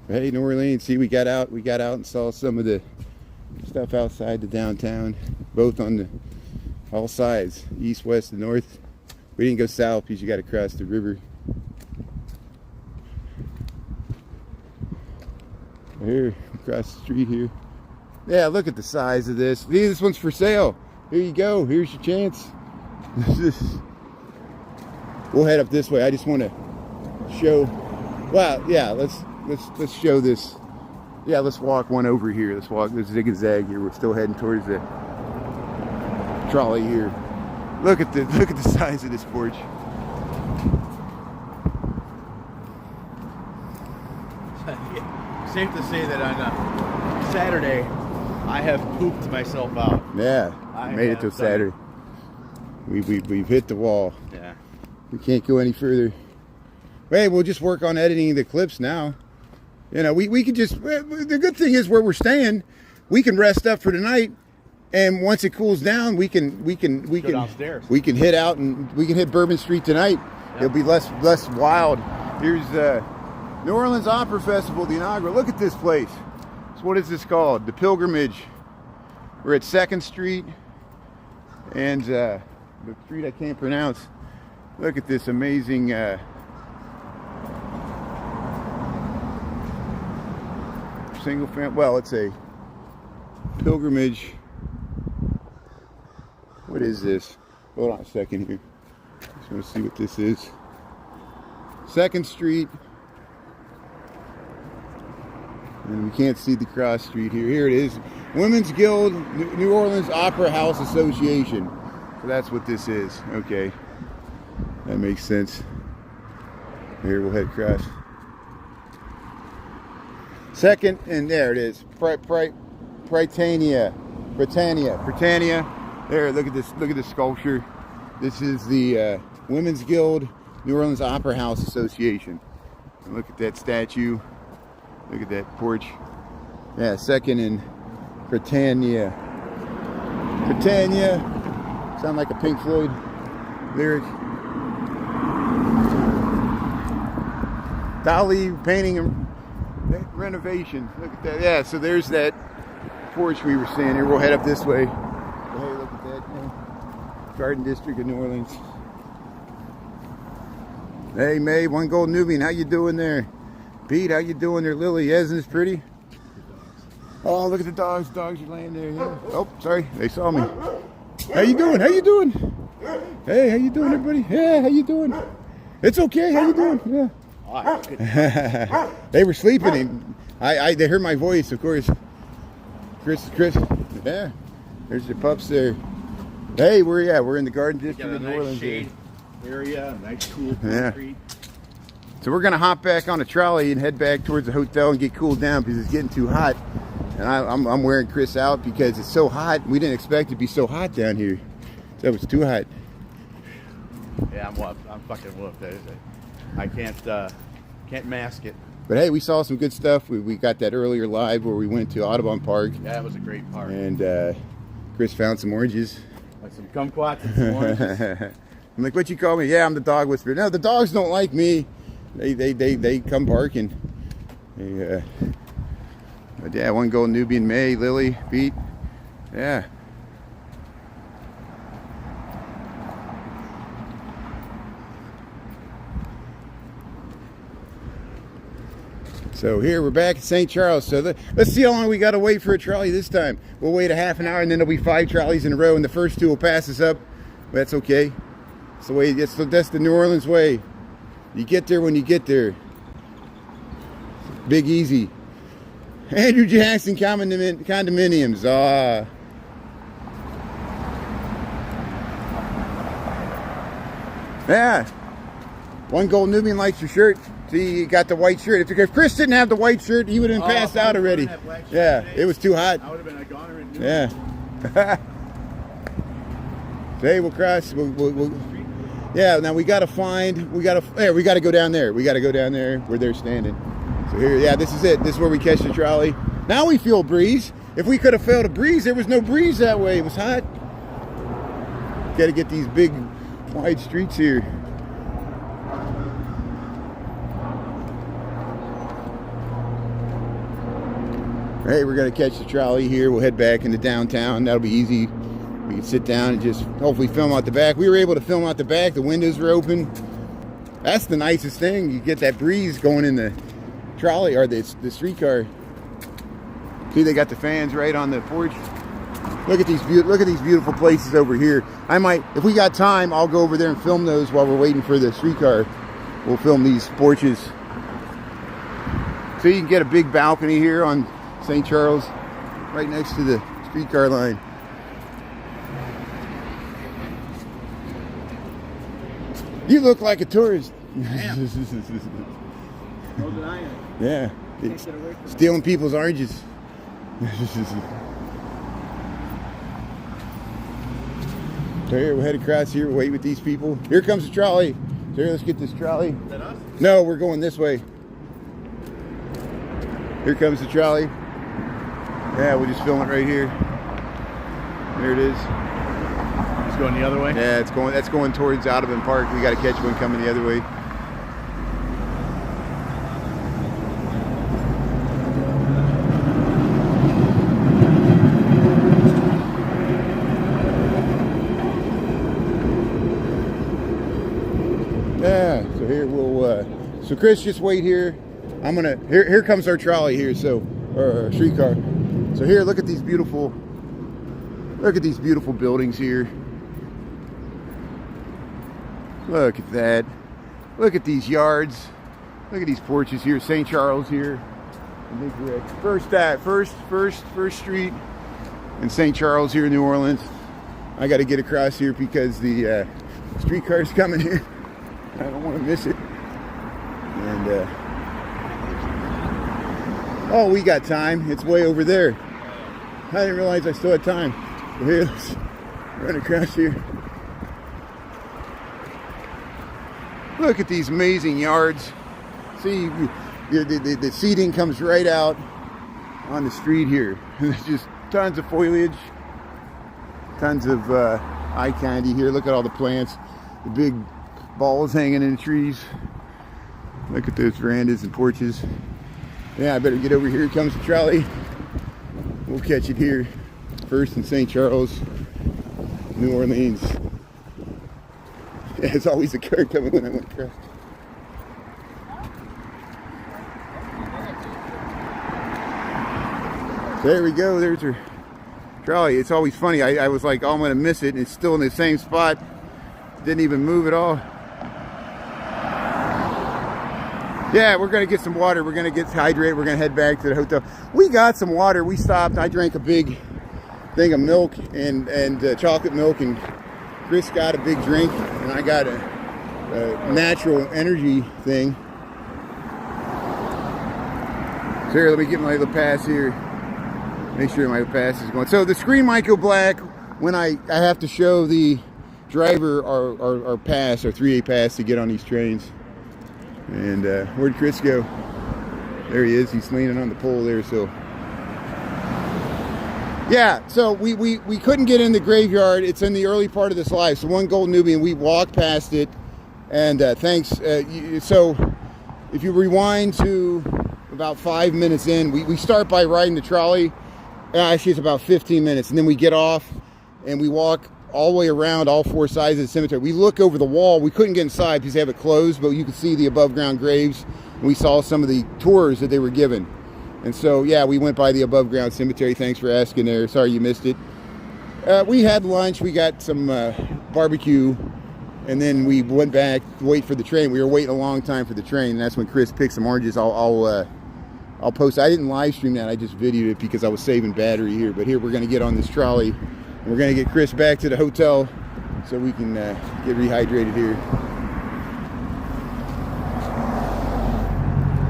Hey, New Orleans, see, we got out and saw some of the stuff outside the downtown, both on all sides, east, west, and north. We didn't go south because you got to cross the river. Here, across the street here. Yeah, look at the size of this. This one's for sale. Here you go. Here's your chance. We'll head up this way. I just want to show. Well, yeah. Let's show this. Yeah, let's walk one over here. Let's walk this zig and zag here. We're still heading towards the trolley here. Look at the size of this porch. Safe to say that on Saturday, I have pooped myself out. Yeah, I made it till have done Saturday. We've hit the wall. Yeah. We can't go any further. Hey, we'll just work on editing the clips now. You know, we could just. The good thing is where we're staying, we can rest up for tonight, and once it cools down, we can Go downstairs. We can hit out and we can hit Bourbon Street tonight. Yep. It'll be less wild. Here's New Orleans Opera Festival, the inaugural. Look at this place. So what is this called? The Pilgrimage. We're at 2nd Street and the street I can't pronounce. Look at this amazing single family. Well, it's a pilgrimage. What is this? Hold on a second here. Just want to see what this is. 2nd Street. And we can't see the cross street here. Here it is. Women's Guild, New Orleans Opera House Association. So that's what this is. Okay. That makes sense. Here, we'll head across. 2nd, and there it is. Britannia. There, look at this. Look at this sculpture. This is the Women's Guild, New Orleans Opera House Association. And look at that statue. Look at that porch. Yeah, 2nd and Britannia. Sound like a Pink Floyd lyric. Dolly painting and renovation. Look at that. Yeah, so there's that porch we were seeing here. We'll head up this way. Hey, look at that. Garden District of New Orleans. Hey, May, One Gold Nubian. How you doing there? Pete, how you doing there? Lily, isn't this pretty? Oh, look at the dogs. Dogs are laying there. Yeah. Oh, sorry. They saw me. How you doing? How you doing? Hey, how you doing, everybody? Yeah, how you doing? It's okay. How you doing? Yeah. They were sleeping. And they heard my voice, of course. Chris. Yeah. There's your pups there. Hey, we're in the Garden District of New Orleans. Shade area, nice cool Yeah. street. So we're gonna hop back on a trolley and head back towards the hotel and get cooled down because it's getting too hot. And I'm wearing Chris out because it's so hot. We didn't expect it to be so hot down here. So it was too hot. Yeah, I'm whooped. I'm fucking whooped. I can't mask it. But hey, we saw some good stuff. We got that earlier live where we went to Audubon Park. Yeah, it was a great park. And Chris found some oranges. Like some kumquats and some oranges. I'm like, what you call me? Yeah, I'm the dog whisperer. No, the dogs don't like me. They come barking. But yeah, One Gold Nubian, May, Lily, Pete. Yeah. So here we're back at St. Charles. So let's see how long we got to wait for a trolley this time. We'll wait a half an hour and then there'll be 5 trolleys in a row and the first 2 will pass us up. But that's okay. That's the way. That's the New Orleans way. You get there when you get there. Big Easy. Andrew Jackson condominiums. Yeah. One Gold Nubian likes your shirt. See, you got the white shirt. If Chris didn't have the white shirt, he would have been passed out already. Yeah, it was too hot. I would have been a goner and Yeah. Hey, we'll cross. Yeah. Now we gotta find. We gotta go down there. We gotta go down there where they're standing. So here, yeah, this is it. This is where we catch the trolley. Now we feel a breeze. If we could have felt a breeze, there was no breeze that way. It was hot. Got to get these big, wide streets here. Hey, we're gonna catch the trolley here. We'll head back into downtown. That'll be easy. We can sit down and just hopefully film out the back. We were able to film out the back. The windows were open. That's the nicest thing. You get that breeze going in the trolley or the streetcar. See, they got the fans right on the porch. Look at these beautiful places over here. I might, if we got time, I'll go over there and film those while we're waiting for the streetcar. We'll film these porches. So you can get a big balcony here on St. Charles, right next to the streetcar line. You look like a tourist. Yeah. Stealing people's oranges. So here, we'll head across here, we'll wait with these people. Here comes the trolley. So here, let's get this trolley. Is that us? No, we're going this way. Here comes the trolley. Yeah, we'll just film it right here. There it is. It's going the other way? Yeah, that's going towards Audubon Park. We got to catch one coming the other way. Yeah, so here we'll so Chris, just wait here. Here comes our trolley here, or streetcar. So here, look at these beautiful buildings here. Look at that. Look at these yards. Look at these porches here. St. Charles here. First Street in St. Charles here in New Orleans. I got to get across here because the streetcar's coming here. I don't want to miss it. And oh, we got time. It's way over there. I didn't realize I still had time. So here, let's run across here. Look at these amazing yards. See, the seating comes right out on the street here. There's just tons of foliage, tons of eye candy here. Look at all the plants, the big balls hanging in the trees. Look at those verandas and porches. Yeah, I better get over here. Here comes the trolley. We'll catch it here first in St. Charles, New Orleans. Yeah, it's always a car coming when I went across. There we go. There's her trolley. It's always funny. I was like, oh, I'm going to miss it. And it's still in the same spot. Didn't even move at all. Yeah, we're going to get some water. We're going to get hydrated. We're going to head back to the hotel. We got some water. We stopped. I drank a big thing of milk and chocolate milk, and Chris got a big drink, and I got a natural energy thing. So here, let me get my little pass here. Make sure my pass is going. So the screen might go black when I have to show the driver our pass, our 3A pass to get on these trains. And where'd Chris go? There he is. He's leaning on the pole there. So yeah, so we couldn't get in the graveyard. It's in the early part of this live. So One Gold Nubian, we walked past it, and thanks. So if you rewind to about 5 minutes in, we start by riding the trolley. Actually, it's about 15 minutes, and then we get off and we walk all the way around all four sides of the cemetery. We look over the wall. We couldn't get inside because they have it closed, but you could see the above ground graves. And we saw some of the tours that they were given. And so, yeah, we went by the above ground cemetery. Thanks for asking there. Sorry you missed it. We had lunch. We got some barbecue, and then we went back to wait for the train. We were waiting a long time for the train, and that's when Chris picked some oranges. I'll I'll post. I didn't live stream that. I just videoed it because I was saving battery here. But here we're going to get on this trolley. And we're going to get Chris back to the hotel so we can get rehydrated here.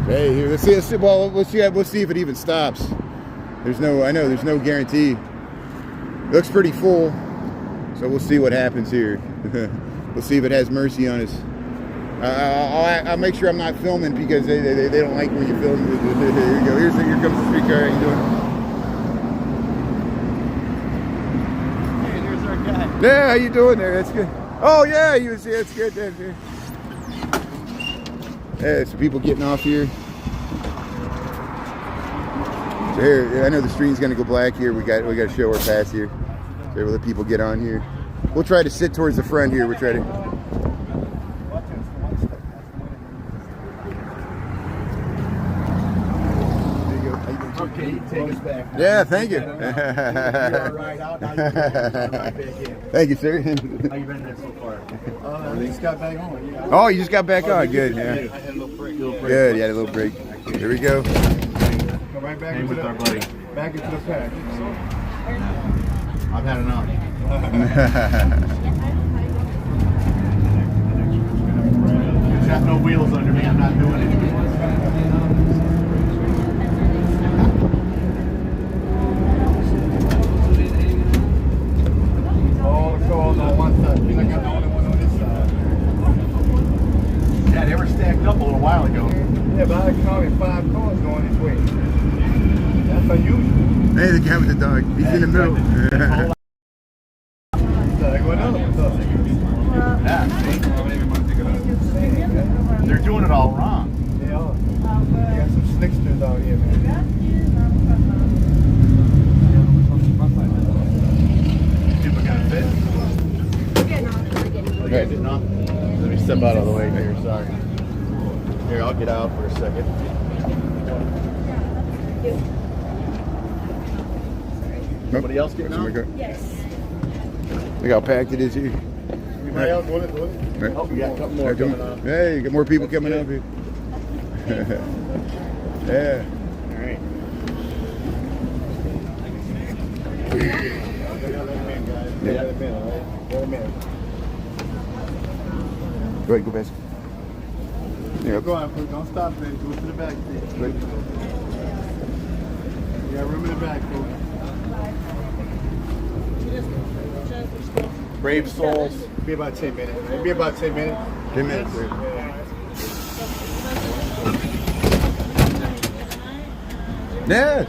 Hey, here, let's see. Well, we'll see if it even stops. There's no guarantee. Looks pretty full, so we'll see what happens here. We'll see if it has mercy on us. I'll make sure I'm not filming because they don't like when you film. Here you go. Here comes the streetcar. How you doing? Hey, there's our guy. Yeah, how you doing there? That's good. Oh yeah, it's good. Yeah, some people getting off here. So here, I know the stream's gonna go black here. We got to show our pass here. So we'll let people get on here. We'll try to sit towards the front here. We'll try to. Okay, you take us back. Yeah, thank you. You're all right out. Now you're right back in. Thank you, sir. How you been there so far? I just got back on. Yeah. Oh, you just got back on. Good. Yeah. I had a little break. Good. You had a little break. Here we go. Go right back into our buddy. Back into the pack. I've had enough. It's got no wheels under me. I'm not doing it. All the cars on one side. I think I got the only one on this side. Yeah, they were stacked up a little while ago. Yeah, but I counted 5 cars going this way. That's unusual. Hey, the guy with the dog. He's in the middle. They're doing it all wrong. They are. They got some slicksters out here, man. People got fit. Okay, did not. Let me step out of the way here. Sorry. Here, I'll get out for a second. Somebody else getting out? Yes. Look how packed it is here. Anybody else want it? Oh, we got a couple more coming on. Hey, got more people coming up here. Yeah. All right. Go ahead, go past. Yeah. Go on, don't stop, man. Go to the back. Right. You got room in the back, folks. Brave souls. Be about 10 minutes. It'll be about 10 minutes. 10 minutes. Yeah.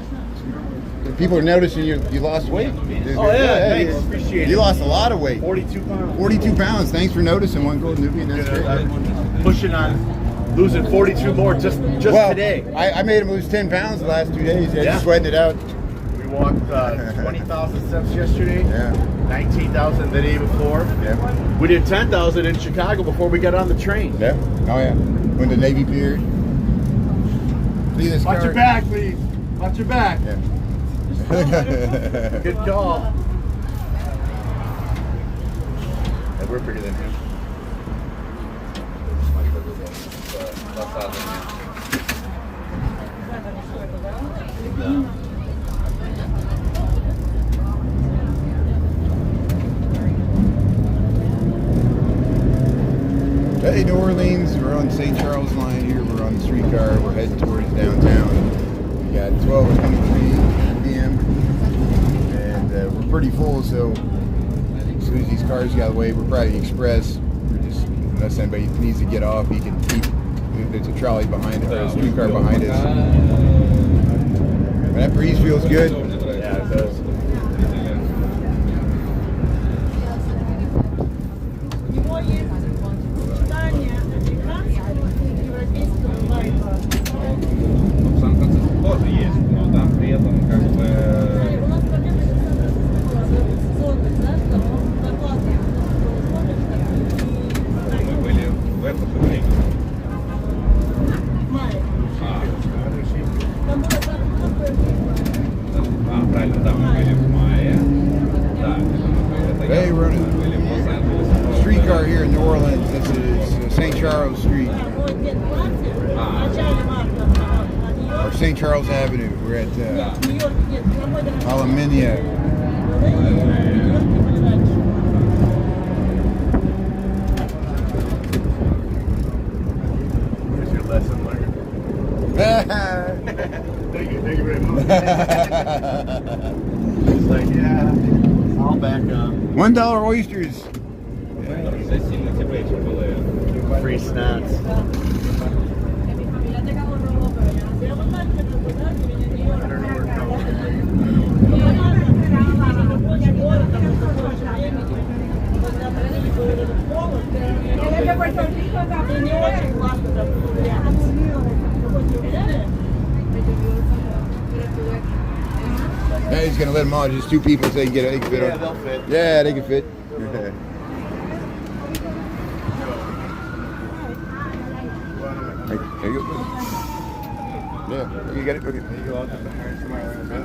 People are noticing you lost weight. Oh, yeah, thanks. Appreciate it. You lost a lot of weight. 42 pounds. 42 pounds. Thanks for noticing. One gold newbie. That's great. I'm pushing on losing 42 more just Well, today. I made him lose 10 pounds the last 2 days. Yeah, Yeah. just sweating it out. We walked 20,000 steps yesterday. Yeah. 19,000 the day before. Yeah. We did 10,000 in Chicago before we got on the train. Yeah. Oh yeah. When the Navy Pier. See this Watch car? your back, please. Watch your back. Yeah. Good call. Yeah, we're bigger than him. Hey, New Orleans. We're on St. Charles line here. We're on the streetcar. We're heading towards downtown. We got 12:23 p.m. and we're pretty full. So as soon as these cars get out of the way, we're probably express. We're just unless anybody needs to get off, you can keep. There's a trolley behind us, a streetcar behind us. That breeze feels good. Yeah, it does. Есть, но там при этом как бы мы были в это же время. Правильно, да, мы были в мае. Да, Hey, we're on a streetcar here in New Orleans. This is St. Charles Street. or St. Charles Avenue. We're at Alaminia. Here's your lesson learned. Thank you very much. It's like, yeah, I'll back up. $1 oysters. Free snacks. Yeah, he's gonna let them on. Just two people so they can get it. They can fit Yeah, on. they'll fit. Yeah, they can fit. There you go. Yeah, you got it. Okay. There you go. I'll just hire somebody like that.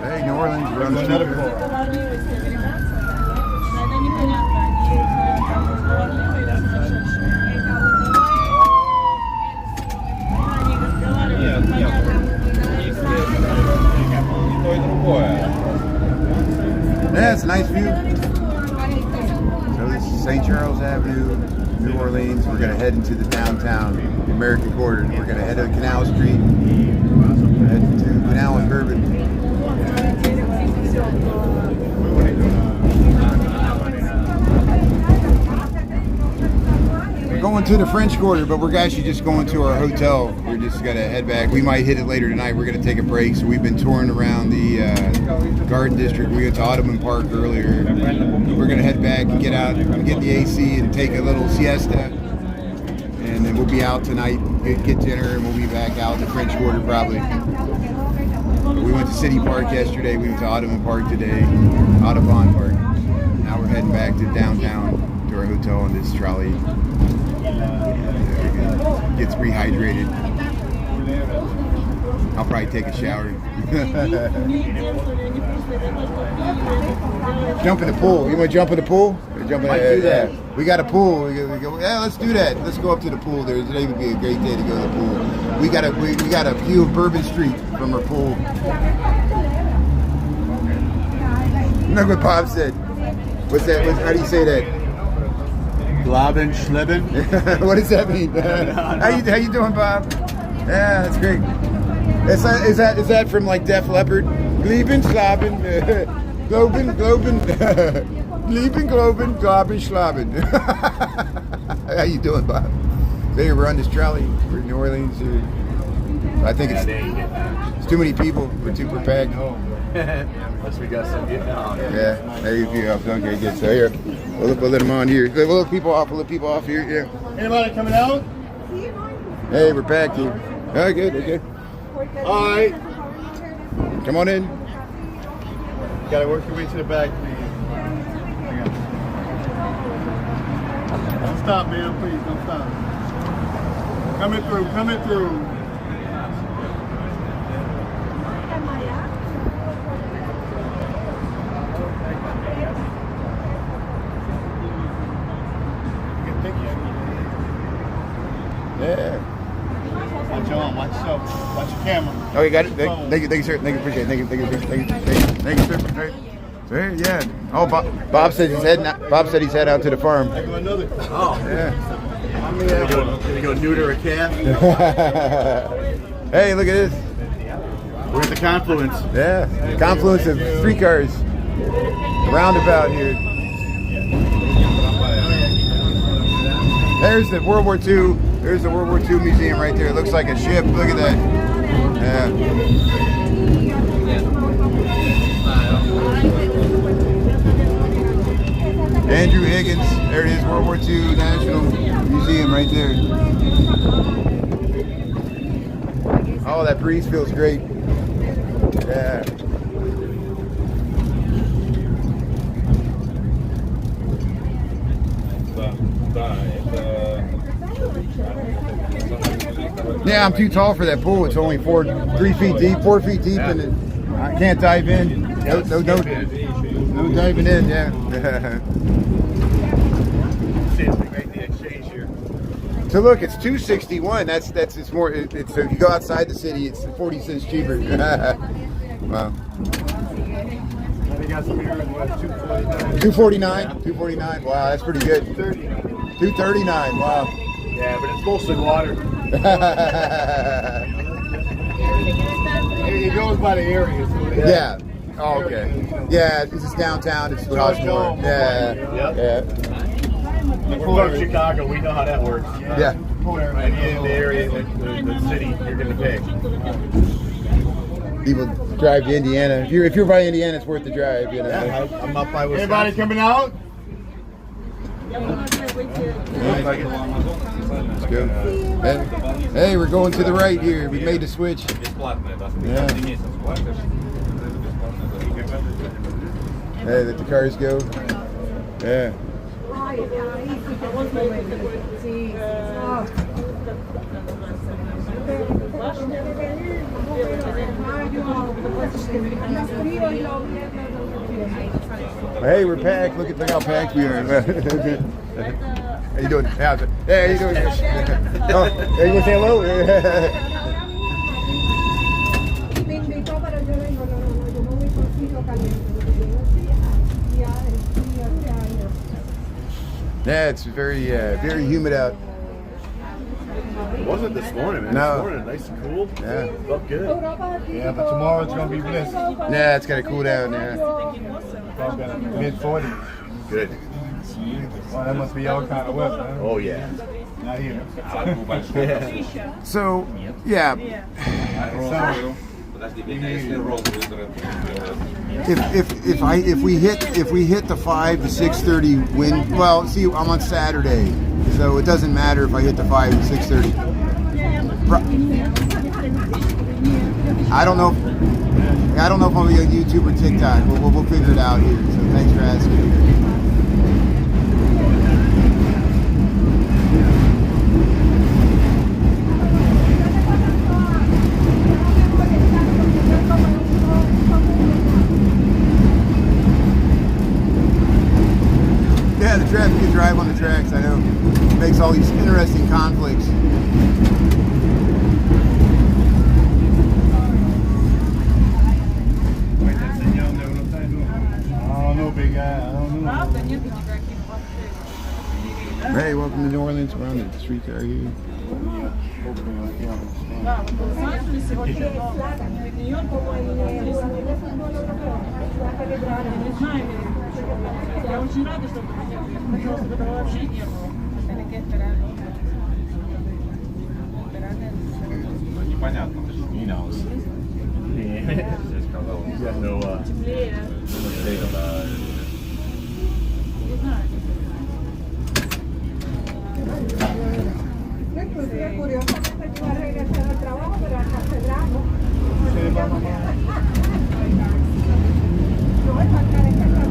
Hey, New Orleans, we're on the Another street. floor. Yeah, it's a nice view. So this is St. Charles Avenue, New Orleans. We're gonna head into the downtown American Quarter. We're gonna head to Canal Street, head to Canal and Bourbon. We're going to the French Quarter, but we're actually just going to our hotel. We're just gonna head back. We might hit it later tonight. We're gonna take a break. So we've been touring around the Garden District. We went to Audubon Park earlier. We're gonna head back and get out and get the AC and take a little siesta. And then we'll be out tonight, get dinner, and we'll be back out in the French Quarter probably. We went to City Park yesterday. We went to Audubon Park today, Audubon Park. Now we're heading back to downtown to our hotel on this trolley. Gets rehydrated. I'll probably take a shower. Jump in the pool. You want to jump in the pool? Or jump in, Might do that. yeah. We got a pool. We go, yeah, let's do that. Let's go up to the pool. Today would be a great day to go to the pool. We got a view of Bourbon Street from our pool. Look what Bob said. What's that? How do you say that? Globin, Schlibbin. What does that mean? How you doing, Bob? Yeah, that's great. Is that from like Def Leppard? Gleben, Slaben, Globen, Gleben, Globen, Globen, Schlaben. How you doing, Bob? There, we're on this trolley. We're in New Orleans. I think it's too many people. We're too packed. Unless we got some Vietnam. Yeah, there you go. Okay, good. So here, we'll let them on here. We'll let people off. We'll let people off here. Yeah. Anybody coming out? Hey, we're packed here. Oh, good. Okay. All right. Come on in. You gotta work your way to the back, please. Hang on. Don't stop, man. Please, don't stop. Coming through. Yeah. Watch on, watch yourself. Watch your camera. Oh, you got it. Thank you, sir. Thank you, appreciate it. Thank you, sir. Sir, yeah. Oh, Bob said he's heading. Bob said he's heading out to the farm. I go another. Oh, yeah. Gonna go neuter a calf. Hey, look at this. We're at the confluence. Yeah, confluence of streetcars. Roundabout here. There's the World War II. There's the World War II museum right there. It looks like a ship. Look at that. Yeah. Andrew Higgins. There it is, World War II National Museum right there. Oh, that breeze feels great. Yeah. Yeah, I'm too tall for that pool. It's only 3 feet deep, 4 feet deep, and I can't dive in. No diving in. Yeah. make the exchange here. So look, it's 261. It's more. It's so if you go outside the city, it's 40 cents cheaper. Wow. They got some here in what, 249? 249. 249. Wow, that's pretty good. 239. Wow. Yeah, but it's mostly water. It goes by the area. So Yeah. Oh, okay. Yeah, because it's downtown. It's cost more. Yeah. We're from Chicago. We know how that works. Yeah. And in the area, the city, you're going to pay. People drive to Indiana. If you're by Indiana, it's worth the drive. You know. Yeah, I'm up by Wisconsin. Anybody coming out? Let's go. Hey, we're going to the right here. We made the switch. Yeah. Hey, let the cars go. Yeah. Hey, we're packed. Look how packed we are. How you doing? Hey, how you doing? Oh, hey, you want to say hello? Yeah, it's very humid out. It wasn't this morning, man. No. This morning, nice and cool. Yeah. Felt good. Yeah, but tomorrow it's going to be bliss. Yeah, it's gonna cool down. Yeah. Mid-40s. Good. Well, that must be y'all kind of west, man. Oh, yeah. Not here. So, yeah. If we hit the 5 to 6:30 wind, well, see, I'm on Saturday, so it doesn't matter if I hit the 5 to 6:30. I don't know if I'm gonna be on YouTube or TikTok. We'll figure it out here. So thanks for asking. Yeah, the traffic can drive on the tracks, I know. It makes all these interesting conflicts. I don't know, big guy. I don't know. Hey, welcome to New Orleans. We're on the streets out here. Непонятно, he knows. You got no mistake about it.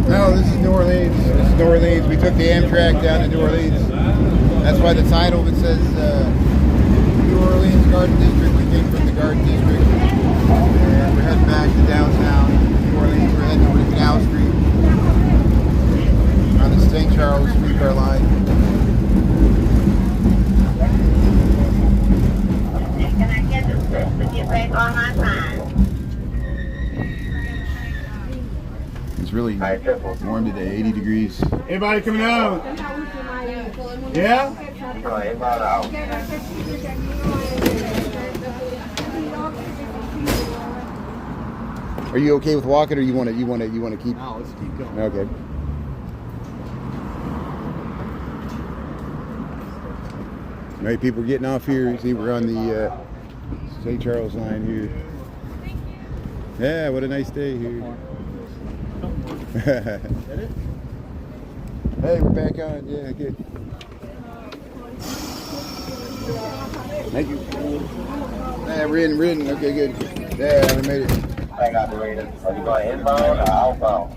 No, this is New Orleans. This is New Orleans. We took the Amtrak down to New Orleans. That's why the title of it says New Orleans Garden District. We came from the Garden District. And we're heading back to downtown New Orleans. We're heading over to Canal Street on the St. Charles streetcar line. Can I get the steps to get back on my time? It's really warm today, 80 degrees. Everybody coming out? Yeah? Are you okay with walking, or you want to keep? Now let's keep going. Okay. All right, people are getting off here. You see, we're on the St. Charles line here. Yeah, what a nice day here. Hey, we're back on. Yeah, good. Thank you. Yeah, we're in. Okay, good. Yeah, we made it. I got the reader. Are you going inbound or outbound?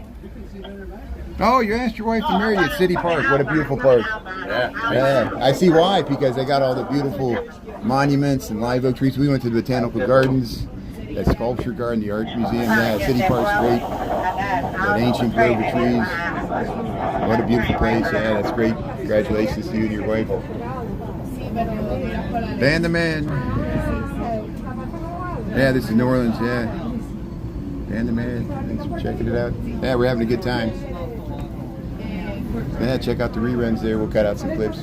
Oh, you asked your wife to marry you at City Park. What a beautiful park. Yeah, I see why, because they got all the beautiful monuments and live oak trees. We went to the Botanical Gardens, that sculpture garden, the art museum. Yeah, City Park's great. That ancient grove of trees. What a beautiful place. Yeah, that's great. Congratulations to you and your wife. Van the Man. Yeah, this is New Orleans, yeah. Van the Man. Thanks for checking it out. Yeah, we're having a good time. Yeah, check out the reruns there. We'll cut out some clips.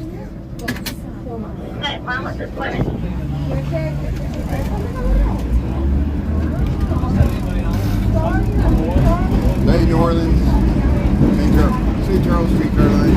Hey, Mama, this way. Hey, New Orleans. St. Charles streetcar line.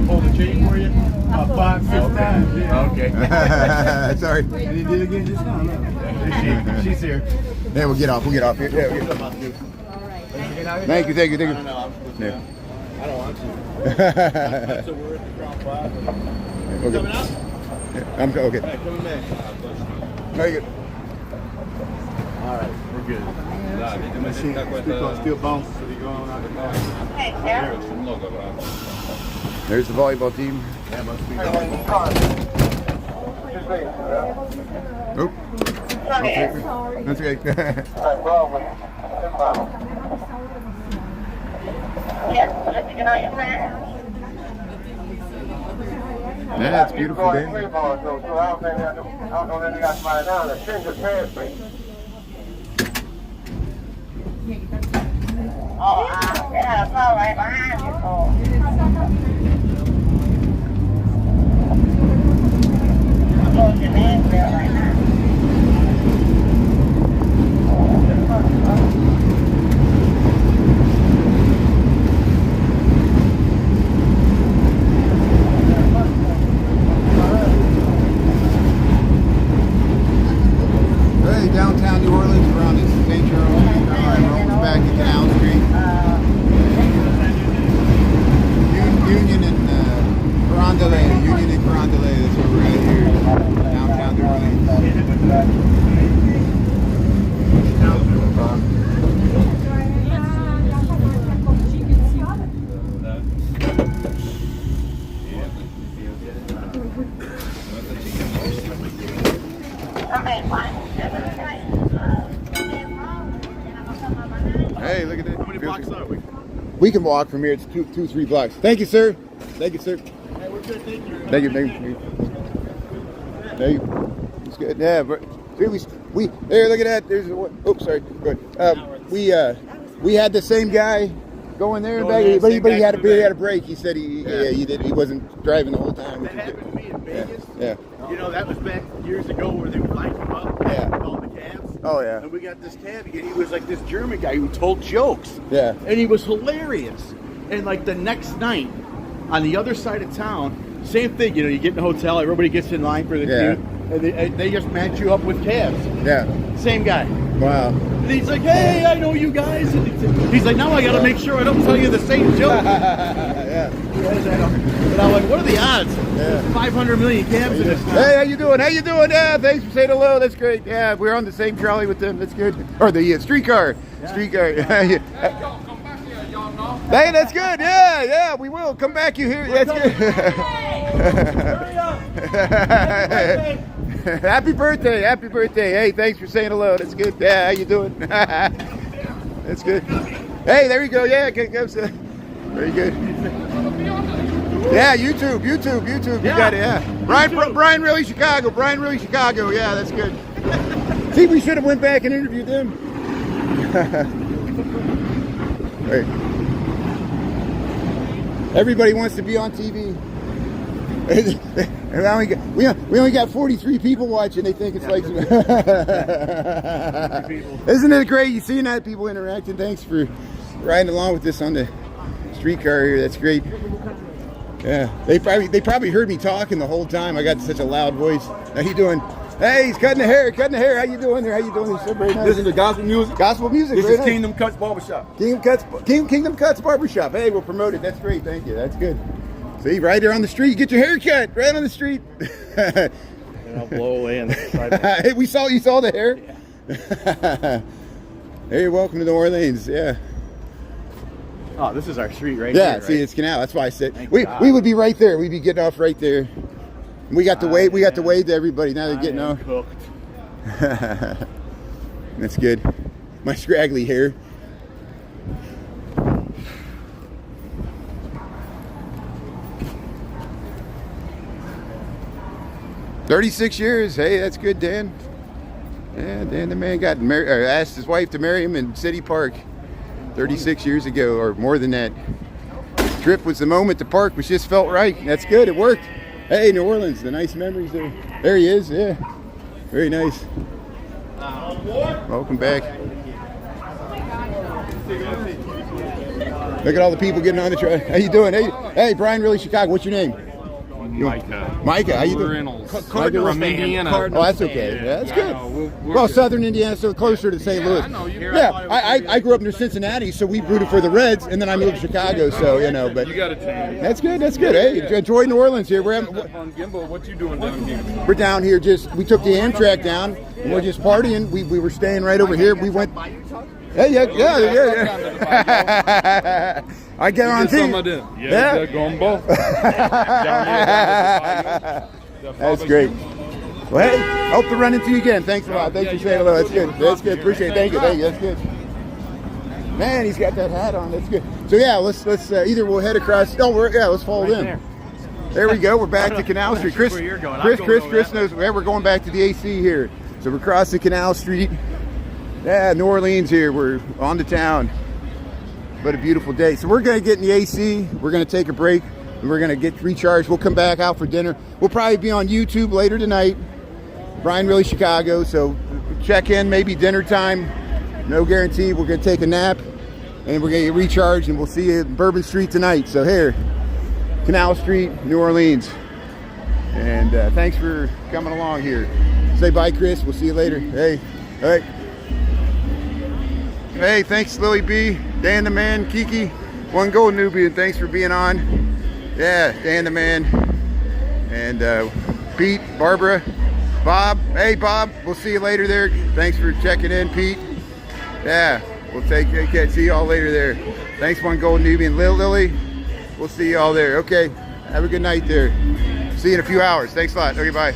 Hold the chain for you. 5, 6 times. Yeah. Okay. Sorry. And he did it again just now. Look. She's here. Yeah, we'll get off. We'll get off here. Yeah, we'll get off. Thank you. I don't know. I'm supposed to. Yeah. I don't want to. So we're at the Crown Plaza. Okay. Coming up? Yeah, I'm okay. Hey, coming back. Very good. All right, we're good. Machine still bounces, so they go on out the car. Hey, Sarah. There's the volleyball team. That must be Oh, Sorry. that's okay. Yes, let's get on your man. Yeah, it's beautiful day. Oh, yeah, it's all right behind you. I'm going to Nashville right now. Hey, downtown New Orleans, around this St. Charles. Rolls back to Canal Street. Union and Carondelet. Union and Carondelet. That's where we're at here. Downtown New Orleans. Okay, fine. Hey, look at that. How many blocks are we? We can walk from here. It's 3 blocks. Thank you, sir. Thank you, sir. Hey, we're good. Thank you. Thank you. Thank you. Thank you. It's good. Yeah, but here we there. Look at that. There's one. Oops, sorry. Good. We had the same guy going there and back, but he had a break. He said he wasn't driving the whole time. That happened to me in Vegas. Yeah. You know, that was back years ago where they would line them up. Yeah. With all the cabs. Oh yeah. And we got this cab again. He was like this German guy who told jokes. Yeah. And he was hilarious. And like the next night, on the other side of town, same thing. You know, you get in a hotel, everybody gets in line for the Yeah. queue, and they just match you up with cabs. Yeah. Same guy. Wow. And he's like, hey, I know you guys. And he's like, now I got to make sure I don't tell you the same joke. Yeah. But I'm like, what are the odds? Yeah. 500 million cabs in this town. Hey, how you doing? How you doing? Yeah, thanks for saying hello. That's great. Yeah, we're on the same trolley with them. That's good. Or the streetcar. Streetcar. Hey, that's good. Yeah, yeah, we will come back. You here? That's good. Hurry up. Happy birthday! Happy birthday! Hey, thanks for saying hello. That's good. Yeah, how you doing? That's good. Hey, there you go. Yeah, very good. Yeah, YouTube. You got it. Yeah. Brian Really Chicago. Yeah, that's good. See, we should have went back and interviewed them. Right. Everybody wants to be on TV. we only got 43 people watching. They think it's like isn't it great? You seeing that people interacting? Thanks for riding along with this on the streetcar here. That's great. Yeah, they probably heard me talking the whole time. I got such a loud voice. How you doing? Hey, he's cutting the hair. How you doing there? How you doing? So very nice. Listen to gospel music. Gospel music. This very is nice. Kingdom Cuts Barbershop. Kingdom Cuts Barbershop. Hey, we'll promote it. That's great. Thank you. That's good. See, right there on the street. You get your hair cut right on the street. And I'll blow away on the side. Hey, you saw the hair? Yeah. Hey, welcome to New Orleans. Yeah. Oh, this is our street right Yeah, here. see, right? it's Canal. That's why I said Thank we God. would be right there. We'd be getting off right there. We got to wave. We got to wave to everybody. Now they're getting I am off. cooked. That's good. My scraggly hair. "36 years. Hey, that's good, Dan. Yeah, Dan the man got married, or asked his wife to marry him in City Park 36 years ago, or more than that. Trip was the moment. The park was just felt right. That's good. It worked. Hey, New Orleans, the nice memories there. There he is. Yeah, very nice. Welcome back. Look at all the people getting on the train. How you doing? Hey, Brian, really Chicago. What's your name? Micah, how you doing? Reynolds. Cardinals From Indiana. Oh, that's okay. Yeah, that's good. we're Well, good. Southern Indiana, so closer to St. Louis. I know. Yeah, I grew up near Cincinnati, so we rooted for the Reds, and then I moved to Chicago, so, you know, but You got a team. that's good. Hey, enjoy New Orleans here. On Gimbal, what you doing down here? We're down here we took the Amtrak down, and we're just partying. We were staying right over here. We went. Hey, yeah. I get on Some TV. of them. Yeah. The gumbo. That's great. Well, hey, hope to run into you again. Thanks a lot. Thanks for saying hello. That's good. That's good. Appreciate it. Thank you. That's good. Man, he's got that hat on. That's good. So yeah, let's either we'll head across. Let's follow them. There we go. We're back to Canal Street. Chris where you're going. I'm going over Chris that knows where we're going back to the AC here. So we're crossing Canal Street. Yeah, New Orleans here. We're on to town. But a beautiful day. So we're going to get in the AC. We're going to take a break. And we're going to get recharged. We'll come back out for dinner. We'll probably be on YouTube later tonight. Brian Really Chicago. So check in, maybe dinner time. No guarantee. We're going to take a nap. And we're going to get recharged. And we'll see you at Bourbon Street tonight. So here, Canal Street, New Orleans. And thanks for coming along here. Say bye, Chris. We'll see you later. Hey. All right. Hey, thanks, Lily B, Dan the Man, Kiki, One Gold Nubian. Thanks for being on. Yeah, Dan the Man, and Pete, Barbara, Bob. Hey, Bob. We'll see you later there. Thanks for checking in, Pete. Yeah, we'll see you all later there. Thanks, One Gold Nubian, Lily. We'll see you all there. Okay, have a good night there. See you in a few hours. Thanks a lot. Okay, bye.